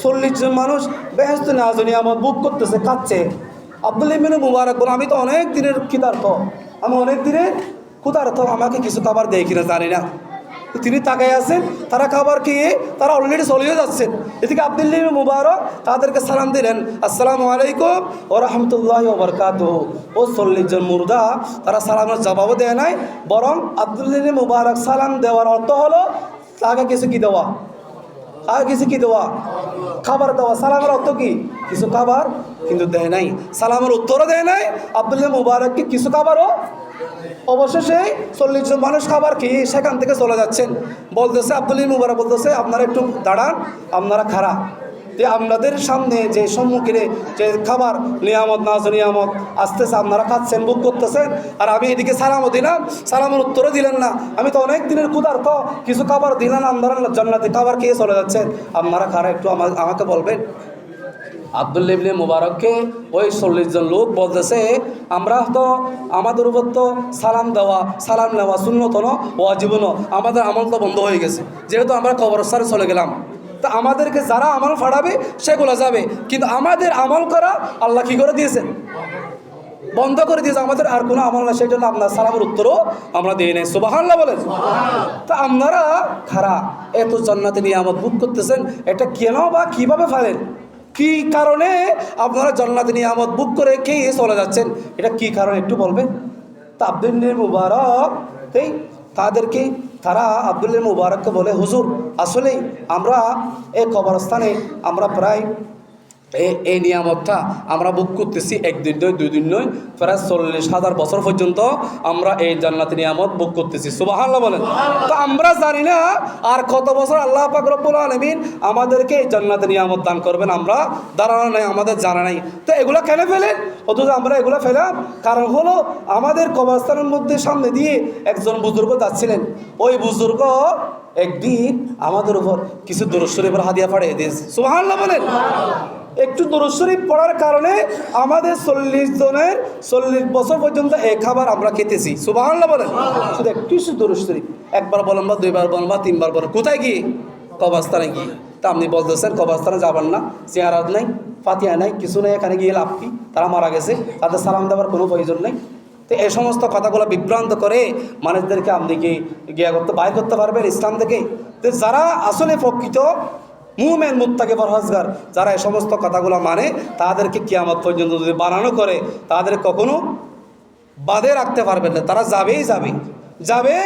40 জন মানুষ বেহেশত নাজুনিয়ামত বুক করতেছে, খাচ্ছে। আব্দুল্লাহ ইবনে মুবারক বলে, আমি তো অনেক দিনের ক্ষুধার্ত, আমি অনেক দিনের ক্ষুধার্ত, আমাকে কিছু খাবার দেয় কিনা জানি না। তো তিনি তাকাই আছেন, তারা খাবার খেয়ে তারা অলরেডি চলেও যাচ্ছেন। এদিকে আব্দুল্লাহ ইবনে মুবারক তাদেরকে সালাম দিলেন, আসসালামু আলাইকুম ওয়া রাহমাতুল্লাহি ওয়া বারাকাতুহু। ও 40 জন মুর্দা তারা সালামের জবাবও দেয় নাই, বরং আব্দুল্লাহ ইবনে মুবারক সালাম দেওয়ার অর্থ হলো তাকে কিছু কি দেওয়া, আর কিছু কি দেওয়া, খাবার দেওয়া। সালামের অর্থ কি? কিছু খাবার, কিন্তু দেয় নাই, সালামের উত্তরও দেয় নাই। আব্দুল্লাহ মুবারককে কিছু খাবারও, অবশেষে 40 জন মানুষ খাবার খেয়ে সেখান থেকে চলে যাচ্ছেন। বলতেছে আব্দুল্লাহ মুবারক বলতেছে, আপনারা একটু দাঁড়ান, আপনারা খাড়া, যে আপনাদের সামনে যে সম্মুখীনে যে খাবার নিয়ামত নাজ নিয়ামত আসতেছে, আপনারা খাচ্ছেন, বুক করতেছেন, আর আমি এদিকে সালামও দিলাম, সালামের উত্তরও দিলেন না। আমি তো অনেক দিনের ক্ষুধার্ত, কিছু খাবার দিলেন, আপনারা জান্নাতে খাবার খেয়ে চলে যাচ্ছেন, আপনারা খারা একটু আমাকে বলবেন। আব্দুল্লাহ ইবনে মুবারককে ওই 40 জন লোক বলতেছে, আমরা তো আমাদের উপর তো সালাম দেওয়া সালাম নেওয়া সুন্নত ন ওয়াজিব ন, আমাদের আমল তো বন্ধ হয়ে গেছে, যেহেতু আমরা কবরস্থানে চলে গেলাম, তা আমাদেরকে যারা আমল ফাড়াবে সেগুলো যাবে, কিন্তু আমাদের আমল করা আল্লাহ কী করে দিয়েছেন? বন্ধ করে দিয়েছে, আমাদের আর কোনো আমল না, সেই জন্য আপনার সালামের উত্তরও আমরা দিয়ে নেই। সুবহানাল্লাহ বলেন। তা আপনারা খারা এত জান্নাতে নিয়ামত বুক করতেছেন, এটা কেন বা কীভাবে ফেলেন? কী কারণে আপনারা জান্নাতে নিয়ামত বুক করে খেয়ে চলে যাচ্ছেন, এটা কী কারণে একটু বলবেন? তা আব্দুল্লাহ মুবারক তারা আব্দুল্লাহ মুবারককে বলে, হুজুর আসলেই আমরা এই কবরস্থানে আমরা প্রায় এই নিয়ামতটা আমরা বুক করতেছি, 1 দিন নয় 2 দিন নয়, প্রায় 40,000 বছর পর্যন্ত আমরা এই জান্নাতি নিয়ামত বুক করতেছি। সুবহানাল্লাহ বলেন। তো আমরা জানি না আর কত বছর আল্লাহ পাক রব্বুল আলামিন আমাদেরকে এই জান্নাতি নিয়ামত দান করবেন, আমরা ধারণা নাই, আমাদের জানা নাই। তো এগুলো কেন ফেলেন? অথচ আমরা এগুলো ফেলাম কারণ হলো আমাদের কবরস্থানের মধ্যে সামনে দিয়ে একজন বুজুর্গ যাচ্ছিলেন, ওই বুজুর্গ একদিন আমাদের উপর কিছু দরুদ শরীফের হাদিয়া পাঠিয়ে দিয়েছে। সুবহানাল্লাহ বলেন। একটু দরুদ শরীফ পড়ার কারণে আমাদের 40 জনের 40 বছর পর্যন্ত এই খাবার আমরা খেতেছি। সুবহানাল্লাহ বলেন। শুধু একটু দরুদ শরীফ একবার বলেন বা 2বার বলেন বা 3বার বলেন, কোথায় গিয়ে? কবরস্থানে গিয়ে। তা আপনি বলতেছেন কবরস্থানে যাবেন না, চেয়ারাত নাই, ফাতিহা নাই, কিছু নেই, এখানে গিয়ে লাভ কি? তারা মারা গেছে, তাদের সালাম দেওয়ার কোনো প্রয়োজন নেই। তো এই সমস্ত কথাগুলো বিভ্রান্ত করে মানুষদেরকে আপনি কি গিয়া করতে বাইর করতে পারবেন ইসলাম থেকে? তো যারা আসলে প্রকৃত মুমিন মুত্তাকি পরহেজগার, যারা এই সমস্ত কথাগুলো মানে, তাদেরকে কিয়ামত পর্যন্ত যদি বানানো করে, তাদের কখনো বাদে রাখতে পারবেন না, তারা যাবেই যাবে।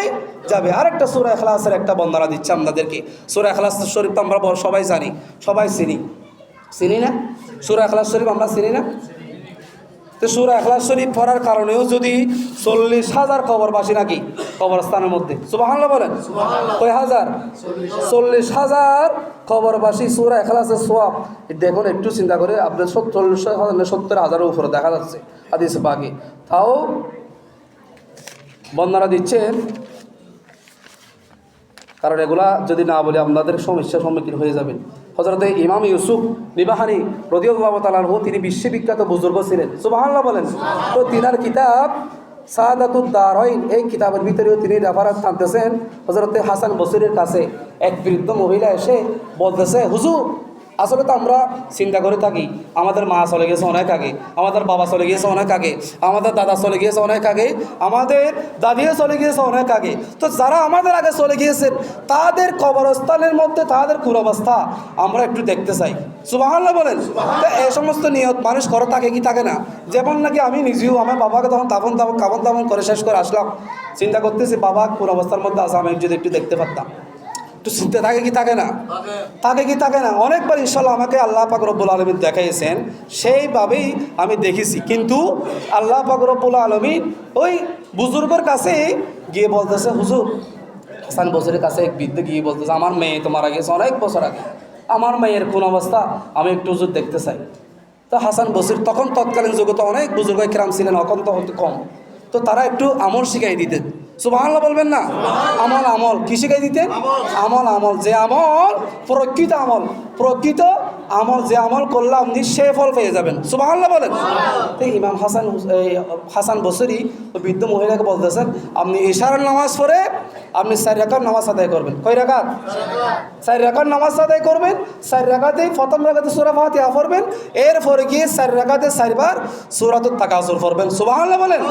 আরেকটা সূরা ইখলাসের একটা বর্ণনা দিচ্ছে আপনাদেরকে। সূরা ইখলাস শরীফ তো আমরা সবাই জানি, সবাই চিনি না? সূরা ইখলাস শরীফ আমরা চিনি না? তো সূরা ইখলাস শরীফ পড়ার কারণেও যদি 40,000 কবরবাসী নাকি কবরস্থানের মধ্যে, সুবহানাল্লাহ বলেন, কয় হাজার? 40,000 কবরবাসী সূরা ইখলাসের সওয়াব দেখুন, একটু চিন্তা করে আপনার 70,000 উপরে দেখা যাচ্ছে হাদিস পাকে। তাও বর্ণনা দিচ্ছেন, কারণ এগুলা যদি না বলি আপনাদের সমস্যার সম্মুখীন হয়ে যাবেন। হযরতে ইমাম ইউসুফ নিবাহানি রাদিয়াল্লাহু তাআলা আনহু, তিনি বিশ্ববিখ্যাত বুজুর্গ ছিলেন। সুবহানাল্লাহ বলেন। তো তিনার কিতাব সাআদাতুদ দারাইন, এই কিতাবের ভিতরেও তিনি রেফারেন্স আনতেছেন হযরতে হাসান বসরির কাছে। এক বৃদ্ধ মহিলা এসে বলতেছে, হুজুর আসলে তো আমরা চিন্তা করে থাকি, আমাদের মা চলে গেছে অনেক আগে, আমাদের বাবা চলে গিয়েছে অনেক আগে, আমাদের দাদা চলে গিয়েছে অনেক আগে, আমাদের দাদিও চলে গিয়েছে অনেক আগে। তো যারা আমাদের আগে চলে গিয়েছেন তাদের কবরস্থানের মধ্যে তাদের অবস্থা আমরা একটু দেখতে চাই। সুবহানাল্লাহ বলেন। তো এই সমস্ত নিয়ত মানুষ করে থাকে কি থাকে না? যেমন নাকি আমি নিজেও আমার বাবাকে তখন কাবন দাবন করে শেষ করে আসলাম, চিন্তা করতেছি বাবা কোন অবস্থার মধ্যে আছে, আমি যদি একটু দেখতে পারতাম। একটু চিন্তা থাকে কি থাকে না? অনেকবার ইনশাল্লাহ আমাকে আল্লাহ পাক রব্বুল আলামিন দেখাইছেন, সেইভাবেই আমি দেখেছি। কিন্তু আল্লাহ পাক রব্বুল আলামিন ওই বুজুর্গের কাছে গিয়ে বলতেছে, হুজুর হাসান বসরির কাছে এক বৃদ্ধ গিয়ে বলতেছে, আমার মেয়ে তো মারা গেছে অনেক বছর আগে, আমার মেয়ের কোন অবস্থা আমি একটু হুজুর দেখতে চাই। তো হাসান বসরি তখন তৎকালীন যুগে তো অনেক বুজুর্গ কিরাম ছিলেন, এখন তো হয়তো কম, তো তারা একটু আমল শিখাই দিতেন। সুবহানাল্লাহ বলবেন না? আমল কি শিখাই দিতেন? আমল যে আমল প্রকৃত আমল যে আমল করলে আপনি সে ফল পেয়ে যাবেন। সুবহানাল্লাহ বলেন। তো ইমাম হাসান বসরি বৃদ্ধ মহিলাকে বলতেছেন, আপনি ইশারার নামাজ পড়ে আপনি 4 রাকাত নামাজ আদায় করবেন। কয় রাকাত? 4 রাকাত নামাজ আদায় করবেন। 4 রাকাতে প্রথম রাকাতে সূরা ফাতিহা পড়বেন, এরপরে গিয়ে 4 রাকাতে 4 বার সূরাতুত তাকাসুর পড়বেন। সুবহানাল্লাহ বলেন।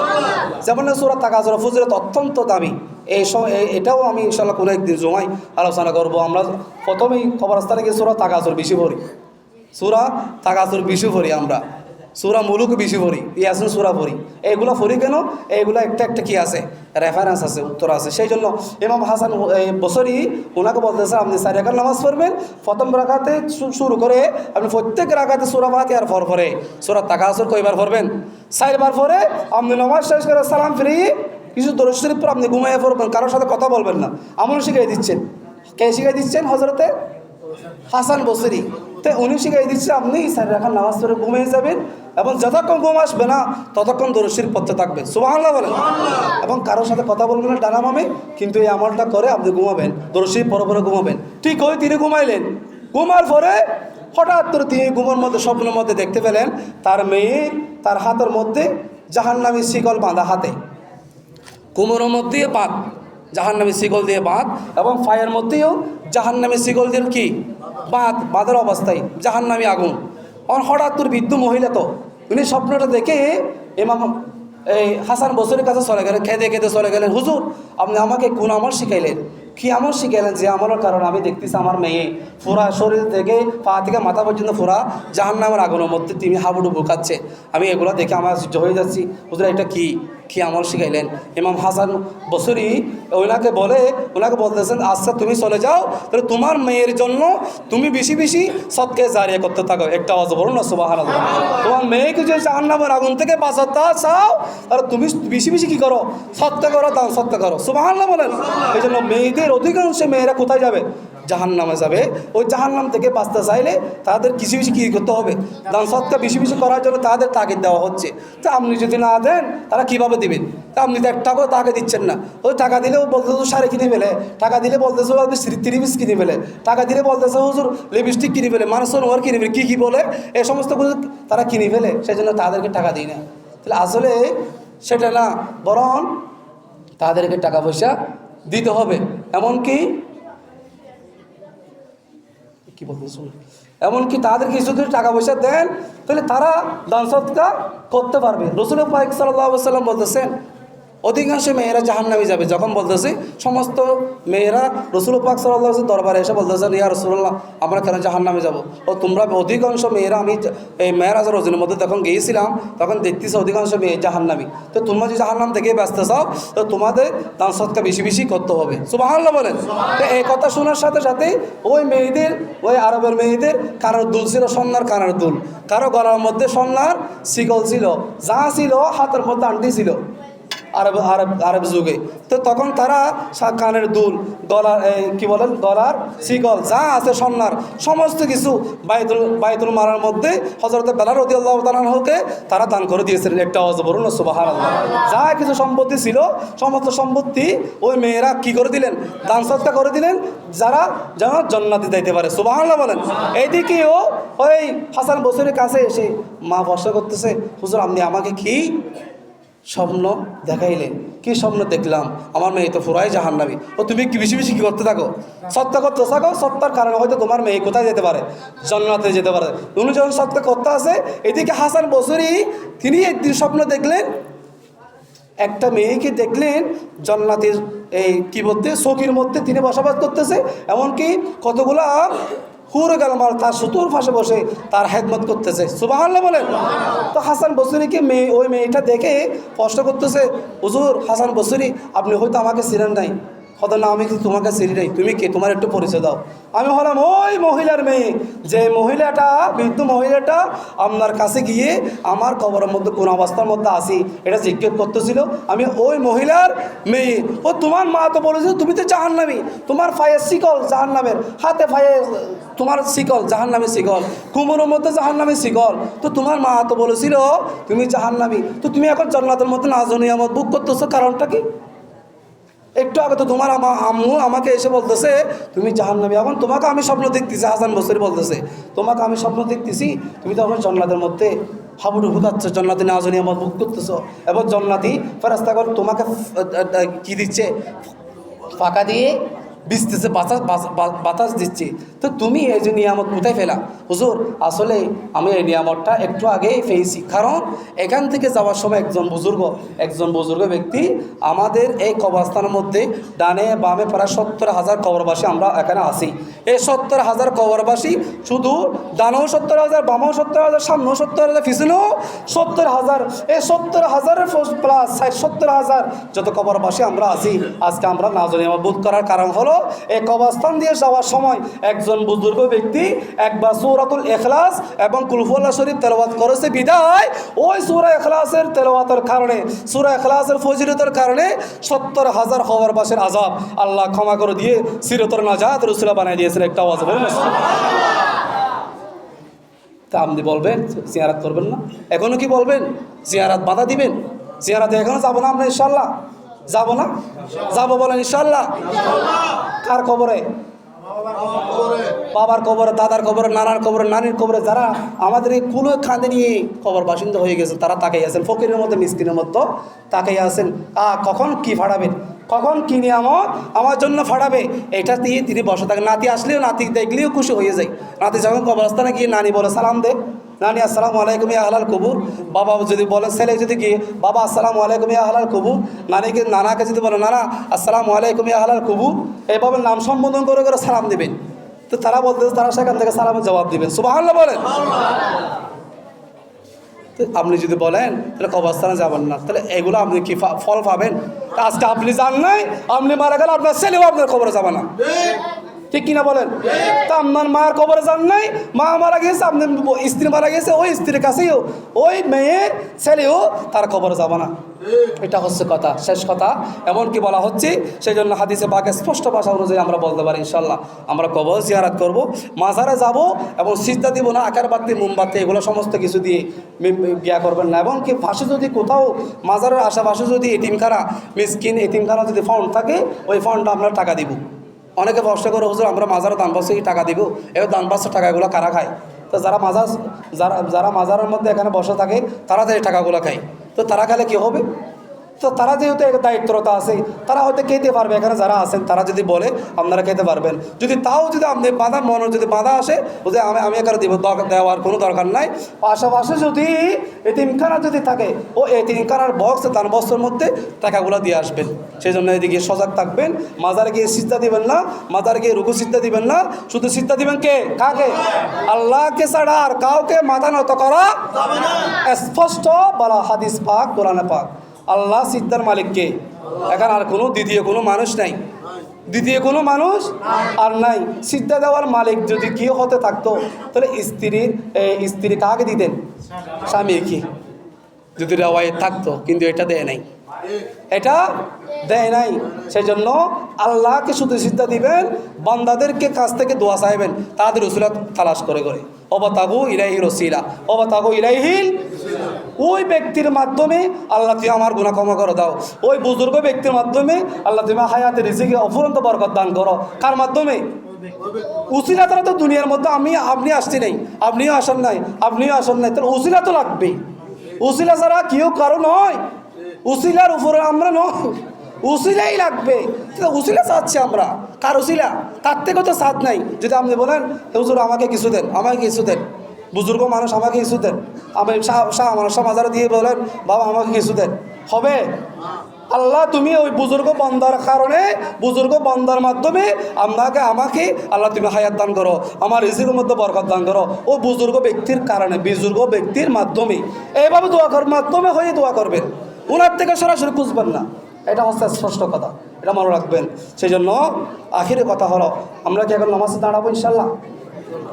যেমন সূরা তাকাসুর ফজিলত অত্যন্ত দামি। এটাও আমি ইনশাআল্লাহ কোনো একদিন জমাই আলোচনা করব। আমরা প্রথমেই কবরস্থানে গিয়ে সূরা তাকাসুর বেশি পড়ি, সূরা তাকাসুর বেশি পড়ি, আমরা সূরা মুলুক বেশি পড়ি, ইয়াসিন সূরা পড়ি। এইগুলো পড়ি কেন? এইগুলো একটা একটা কি আছে, রেফারেন্স আছে, উত্তর আছে। সেই জন্য ইমাম হাসান বসরি ওনাকে বলতেছে আপনি 4 রাকাত নামাজ পড়বেন, প্রথম রাকাতে শুরু করে আপনি প্রত্যেক রাকাতে সূরা ফাতিহার পরে সূরা তাকাসুর কয়বার পড়বেন? 4 বার পরে আপনি নামাজ শেষ করে সালাম ফিরিয়ে কিছু দরুদ শরীফ পড়ে আপনি ঘুমাইয়ে পড়বেন, কারোর সাথে কথা বলবেন না। আমল শিখাই দিচ্ছেন। কে শিখাই দিচ্ছেন? হযরতে হাসান বসরি। তো উনি শিখাই দিচ্ছে আপনি 4 রাকাত নামাজ পড়ে ঘুমিয়ে যাবেন এবং যতক্ষণ ঘুম আসবে না ততক্ষণ দরুদ শরীফ পড়তে থাকবেন। সুবহানাল্লাহ বলেন। এবং কারোর সাথে কথা বলবেন না, ডানামামে, কিন্তু এই আমলটা করে আপনি ঘুমাবেন, দরুদ শরীফ পড়ে পড়ে ঘুমাবেন। ঠিক ওই তিনি ঘুমাইলেন, ঘুমার পরে হঠাৎ করে তিনি ঘুমের মধ্যে স্বপ্নের মধ্যে দেখতে পেলেন তার মেয়ে তার হাতের মধ্যে জাহান্নামী শিকল বাঁধা, হাতে কোমরের মধ্যে বাঁধ, জাহান্নামী শিকল দিয়ে বাঁধ, এবং পায়ের মধ্যেও জাহান্নামী শিকল দিয়ে কি বাঁধের অবস্থায় জাহান্নামী আগুন। হঠাৎ তোর বৃদ্ধ মহিলা, তো উনি স্বপ্নটা দেখে ইমাম এই হাসান বসরির কাছে চলে গেলেন, খেতে খেতে চলে গেলেন, হুজুর আপনি আমাকে কোন আমল শিখাইলেন? কি আমল শিখাইলেন? যে আমলের কারণে আমি দেখতেছি আমার মেয়ে পুরা শরীর থেকে পা থেকে মাথা পর্যন্ত পুরা জাহান্নামের আগুনের মধ্যে তিনি হাবুডুবু খাচ্ছে। আমি এগুলো দেখে আমার আশ্চর্য হয়ে যাচ্ছি, হুজুর এটা কি আমল শিখাইলেন? ইমাম হাসান বসরি ওনাকে বলতেছেন আচ্ছা তুমি চলে যাও, তাহলে তোমার মেয়ের জন্য তুমি বেশি বেশি সদকা জারিয়া করতে থাকো। একটা আওয়াজ বলুন না সুবহানাল্লাহ। তোমার মেয়েকে যে জাহান্নামের আগুন থেকে বাঁচাতে চাও, তাহলে তুমি বেশি বেশি কি করো? সদকা করো, দান সদকা করো। সুবহানাল্লাহ বলেন। এই জন্য মেয়েদের অধিকাংশ মেয়েরা কোথায় যাবে? জাহান্নামে যাবে। ওই জাহান্নাম থেকে বাঁচতে চাইলে তাদের কিছু বেশি কী করতে হবে? দান সদকা বেশি বেশি করার জন্য তাদের তাগিদ দেওয়া হচ্ছে। তা আপনি যদি না দেন তারা কীভাবে দেবেন? তা আপনি তো এক টাকাও তাকে দিচ্ছেন না। ওই টাকা দিলেও বলতেছে শাড়ি কিনে ফেলে, টাকা দিলে বলতেছে আপনি ত্রিপিস কিনে ফেলে, টাকা দিলে বলতেছে হুজুর লিপস্টিক কিনে ফেলে, মানুষের ওর কিনে ফেলে, কী বলে এই সমস্ত কিছু তারা কিনে ফেলে। সেই জন্য তাদেরকে টাকা দিই না। তাহলে আসলে সেটা না, বরং তাদেরকে টাকা পয়সা দিতে হবে। এমনকি তাদেরকে যদি টাকা পয়সা দেন তাহলে তারা দান সদকা করতে পারবে। রাসূল পাক সাল্লাল্লাহু আলাইহি ওয়াসাল্লাম বলতেছেন অধিকাংশ মেয়েরা জাহান্নামে যাবে। যখন বলতেছে সমস্ত মেয়েরা রাসূল পাক সাল্লাল্লাহু আলাইহি ওয়াসাল্লাম দরবারে এসে বলতেছেন ইয়া রাসূলুল্লাহ আমরা কেন জাহান্নামে যাব? ও তোমরা অধিকাংশ মেয়েরা, আমি এই মেয়েরাজের রজনীর মধ্যে যখন গিয়েছিলাম তখন দেখতেছি অধিকাংশ মেয়ে জাহান্নামী। তো তোমরা যদি জাহান্নাম থেকে বাঁচতে চাও তো তোমাদের দান সদকা বেশি বেশি করতে হবে। সুবহানাল্লাহ বলেন। তো এই কথা শোনার সাথে সাথে ওই মেয়েদের, ওই আরবের মেয়েদের কারোর দুল ছিল স্বর্ণার কানের দুল, কারো গলার মধ্যে স্বর্ণার শিকল ছিল, যা ছিল হাতের মধ্যে আংটি ছিল আরব যুগে। তো তখন তারা কানের দুল, গলার গলার শিকল যা আছে স্বর্ণার সমস্ত কিছু বাইতুল মালার মধ্যে হযরত বেলাল রাদিয়াল্লাহু তাআলা আনহুকে তারা দান করে দিয়েছিলেন। একটা আওয়াজ বলুন না সুবহানাল্লাহ। যা কিছু সম্পত্তি ছিল সমস্ত সম্পত্তি ওই মেয়েরা কি করে দিলেন? দান সদকা করে দিলেন, যারা যেন জান্নাতে যাইতে পারে। সুবহানাল্লাহ বলেন। এইদিকেও ওই হাসান বসরির কাছে এসে মা প্রশ্ন করতেছে হুজুর আপনি আমাকে কি স্বপ্ন দেখাইলেন? কি স্বপ্ন দেখলাম? আমার মেয়ে তো পুরাই জাহান্নামী। ও তুমি কি বেশি বেশি কী করতে থাকো? সৎকা করতে থাকো, সত্তার কারণে হয়তো তোমার মেয়ে কোথায় যেতে পারে? জান্নাতে যেতে পারে। উনি যখন সৎকা করতে আসে, এদিকে হাসান বসরি তিনি একদিন স্বপ্ন দেখলেন, একটা মেয়েকে দেখলেন জান্নাতের এই কি বলতে চৌকির মধ্যে তিনি বসবাস করতেছে, এমনকি কতগুলা হুর গালমাল তার সুতোর পাশে বসে তার খেদমত করতেছে। সুবহানাল্লাহ বলেন। তো হাসান বসরিকে ওই মেয়েটা দেখে প্রশ্ন করতেছে হুজুর হাসান বসরি আপনি হয়তো আমাকে চিনেন নাই। কথা না আমি কিন্তু তোমাকে চিনি নাই, তুমি কে? তোমার একটু পরিচয় দাও। আমি হলাম ওই মহিলার মেয়ে, যে মহিলাটা বৃদ্ধ মহিলাটা আপনার কাছে গিয়ে আমার কবরের মধ্যে কোন অবস্থার মধ্যে আসি এটা জিজ্ঞেস করতেছিল। আমি ওই মহিলার মেয়ে। ও তোমার মা তো বলেছিল তুমি তো জাহান্নামী, তোমার পায়ের শিকল জাহান্নামের, হাতে পায়ে তোমার শিকল জাহান্নামের শিকল, কোমরের মধ্যে জাহান্নামের শিকল। তো তোমার মা তো বলেছিল তুমি জাহান্নামী, তো তুমি এখন জান্নাতের মধ্যে নাজ নিয়ামত বুক করতেছো, কারণটা কি? একটু আগে তো তোমার আম্মু আমাকে এসে বলতেছে তুমি জাহান্নামী, এখন তোমাকে আমি স্বপ্ন দেখতেছি। হাসান বসরি বলতেছে তোমাকে আমি স্বপ্ন দেখতেছি তুমি তো এখন জান্নাতের মধ্যে হাবুডুবু খাচ্ছ, জান্নাতে নাজ নিয়ামত বুক করতেছো, এবং জান্নাতি ফেরেশতাগণ তোমাকে কি দিচ্ছে? ফাঁকা দিয়ে বিস্তেছে বাতাস দিচ্ছে, তো তুমি এই যে নিয়ামত কোথায় ফেলা? হুজুর আসলে আমি এই নিয়ামতটা একটু আগেই পেয়েছি, কারণ এখান থেকে যাওয়ার সময় একজন বুজুর্গ ব্যক্তি আমাদের এই কবরস্থানের মধ্যে ডানে বামে প্রায় 70,000 কবরবাসী আমরা এখানে আসি। এই 70,000 কবরবাসী শুধু ডানেও 70,000, বামেও 70,000, সামনেও 70,000, পিছনেও 70,000, এই 70,000 প্লাস 70,000 যত কবরবাসী আমরা আসি, আজকে আমরা নাজনীয় বোধ করার কারণ হলো এই কবরস্থান দিয়ে যাওয়ার সময় একজন বুজুর্গ ব্যক্তি একবার সূরাতুল ইখলাস এবং কুল হুয়াল্লাহু শরীফ তেলাওয়াত করেছে বিদায় ওই সূরা ইখলাসের তেলাওয়াতের কারণে, সূরা ইখলাসের ফজিলতের কারণে 70,000 কবরবাসীর আযাব আল্লাহ ক্ষমা করে দিয়ে সিরাতুল নাজাত রাসূল বানাই দিয়েছেন। একটা আওয়াজ বলুন তা আপনি বলবেন জিয়ারত করবেন না? এখনো কি বলবেন জিয়ারত বাধা দিবেন? জিয়ারতে এখনো যাবো না আমরা ইনশাআল্লাহ? যাবো না? যাবো বলেন ইনশাআল্লাহ। কার কবরে? বাবার কবরে, দাদার কবরে, নানার কবরে, নানির কবরে, যারা আমাদের এই কুলো খাঁদে নিয়ে কবর বাসিন্দা হয়ে গেছে তারা তাকাই আছেন, ফকিরের মতো মিসকিনের মতো তাকাই আছেন। কখন কি ফাড়াবেন, কখন কি নিয়ামত আমার জন্য ফাড়াবে, এটা দিয়ে তিনি বসে থাকেন। নাতি আসলেও, নাতি দেখলেও খুশি হয়ে যায়। নাতি যখন কবরস্থানে গিয়ে নানি বলে সালাম দে, নানি আসসালামু আলাইকুম ইয়া আহলাল কুবুর, বাবা যদি বলে, ছেলে যদি গিয়ে বাবা আসসালামু আলাইকুম ইয়া আহলাল কুবুর, নানাকে যদি বলে নানা আসসালামু আলাইকুম ইয়া আহলাল কুবুর, এইভাবে নাম সম্বোধন করে করে সালাম দেবেন। তো তারা বলতে তারা সেখান থেকে সালামের জবাব দিবেন, সুবহানাল্লাহ বলেন। আপনি যদি বলেন তাহলে কবরস্থানে যাবেন না, তাহলে এগুলো আপনি কি ফল পাবেন? আজকে আপনি যান নাই, আপনি মারা গেলে আপনার ছেলেও আপনার কবরে যাবে না, ঠিক কিনা বলেন? তা আপনার মার কবরে যান নাই, মা মারা গেছে, আপনার স্ত্রী মারা গেছে, ওই স্ত্রীর কাছেও ওই মেয়ের ছেলেও তার কবরে যাবে না। এটা হচ্ছে কথা, শেষ কথা। এমনকি বলা হচ্ছে, সেই জন্য হাদিসে পাকে স্পষ্ট ভাষা অনুযায়ী আমরা বলতে পারি ইনশাল্লাহ আমরা কবর জিয়ারত করব, মাজারে যাব এবং সিজদা দিব না, আকার বাতি মোমবাতি এগুলো সমস্ত কিছু দিয়ে গিয়া করবেন না। এবং কি পাশে যদি কোথাও মাজারের আশেপাশে যদি এতিমখানা, মিসকিন এতিমখানা যদি ফান্ড থাকে, ওই ফান্ডটা আমরা টাকা দিব। অনেকে প্রশ্ন করে হুজুর আমরা মাজারে দান পাশে টাকা দিব, এবার দান পাশের টাকাগুলো কারা খায়? তো যারা মাজারের মধ্যে এখানে বসে থাকে তারা তো এই টাকাগুলো খায়, তো তারা খেলে কী হবে? তো তারা যেহেতু দায়িত্বরতা আছে, তারা হয়তো খেতে পারবে। এখানে যারা আছেন তারা যদি বলে আপনারা খেতে পারবেন, যদি তাও যদি আপনি বাধা মনে যদি বাধা আসে বুঝে আমি এখানে দিব, দেওয়ার কোনো দরকার নাই। পাশাপাশি যদি এতিমখানা যদি থাকে, ও এতিমখানার বক্স দান বস্ত্রের মধ্যে টাকাগুলো দিয়ে আসবেন। সেই জন্য এদিকে সজাগ থাকবেন, মাজারে গিয়ে সিজদা দিবেন না, মাজারে গিয়ে রুকু সিজদা দিবেন না, শুধু সিজদা দিবেন কে? কাকে? আল্লাহকে ছাড়া আর কাউকে মাথা নত করা স্পষ্ট বলা হাদিস পাক, কোরআনে পাক। আল্লাহ সিজদার মালিককে, এখন আর কোনো দ্বিতীয় কোনো মানুষ নাই, দ্বিতীয় কোনো মানুষ আর নাই। সিজদা দেওয়ার মালিক যদি কি হতে থাকতো তাহলে স্ত্রী কাকে দিতেন? স্বামীকে, যদি রেওয়ায় থাকতো, কিন্তু এটা দেয় নাই, এটা দেয় নাই। সেই জন্য আল্লাহকে শুধু সিজদা দিবেন, বান্দাদেরকে কাছ থেকে দোয়া চাইবেন তাদের উসিলা তালাশ করে করে, অবাতাগু ইলাইহির ওসিলা, অবাতাগু ইলাইহিল, ওই ব্যক্তির মাধ্যমে আল্লাহ তুমি আমার গুনাহ ক্ষমা করে দাও। ওই বুজুর্গ ব্যক্তির মাধ্যমে আল্লাহ তুমি হায়াতে রিজিকে অফুরন্ত বরকত দান করো। কার মাধ্যমে? উসিলা ছাড়া তো দুনিয়ার মধ্যে আপনি আসতে নেই, আপনিও আসেন নাই, তাহলে উসিলা তো লাগবে। উসিলা ছাড়া কেউ কারো নয়, উসিলার উপরে আমরা নয়, উসিলাই লাগবে। উসিলা চাচ্ছি আমরা, কার উসিলা? তার থেকে তো সাথ নাই। যদি আপনি বলেন হুজুর আমাকে কিছু দেন, আমাকে কিছু দেন, বুজুর্গ মানুষ আমাকে কিছু দেন, আমি শাহ মাজারে দিয়ে বলেন বাবা আমাকে কিছু দেন, হবে? আল্লাহ তুমি ওই বুজুর্গ বন্দার কারণে, বুজুর্গ বন্দার মাধ্যমে আমাকে আল্লাহ তুমি হায়াত দান করো, আমার রিজিকের মধ্যে বরকত দান করো। ও বুজুর্গ ব্যক্তির কারণে, বুজুর্গ ব্যক্তির মাধ্যমে এইভাবে মাধ্যমে হয়ে দোয়া করবেন, ওনার থেকে সরাসরি খুঁজবেন না। এটা হচ্ছে স্পষ্ট কথা, এটা মনে রাখবেন। সেই জন্য আখিরে কথা হলো, আমরা কি এখন নামাজে দাঁড়াবো ইনশাল্লাহ?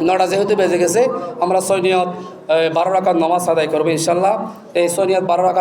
9টা যেহেতু বেজে গেছে, আমরা 6 নিয়ত 12 রাকাত নামাজ আদায় করবো ইনশাল্লাহ। এই 6 নিয়ত 12 রাকাত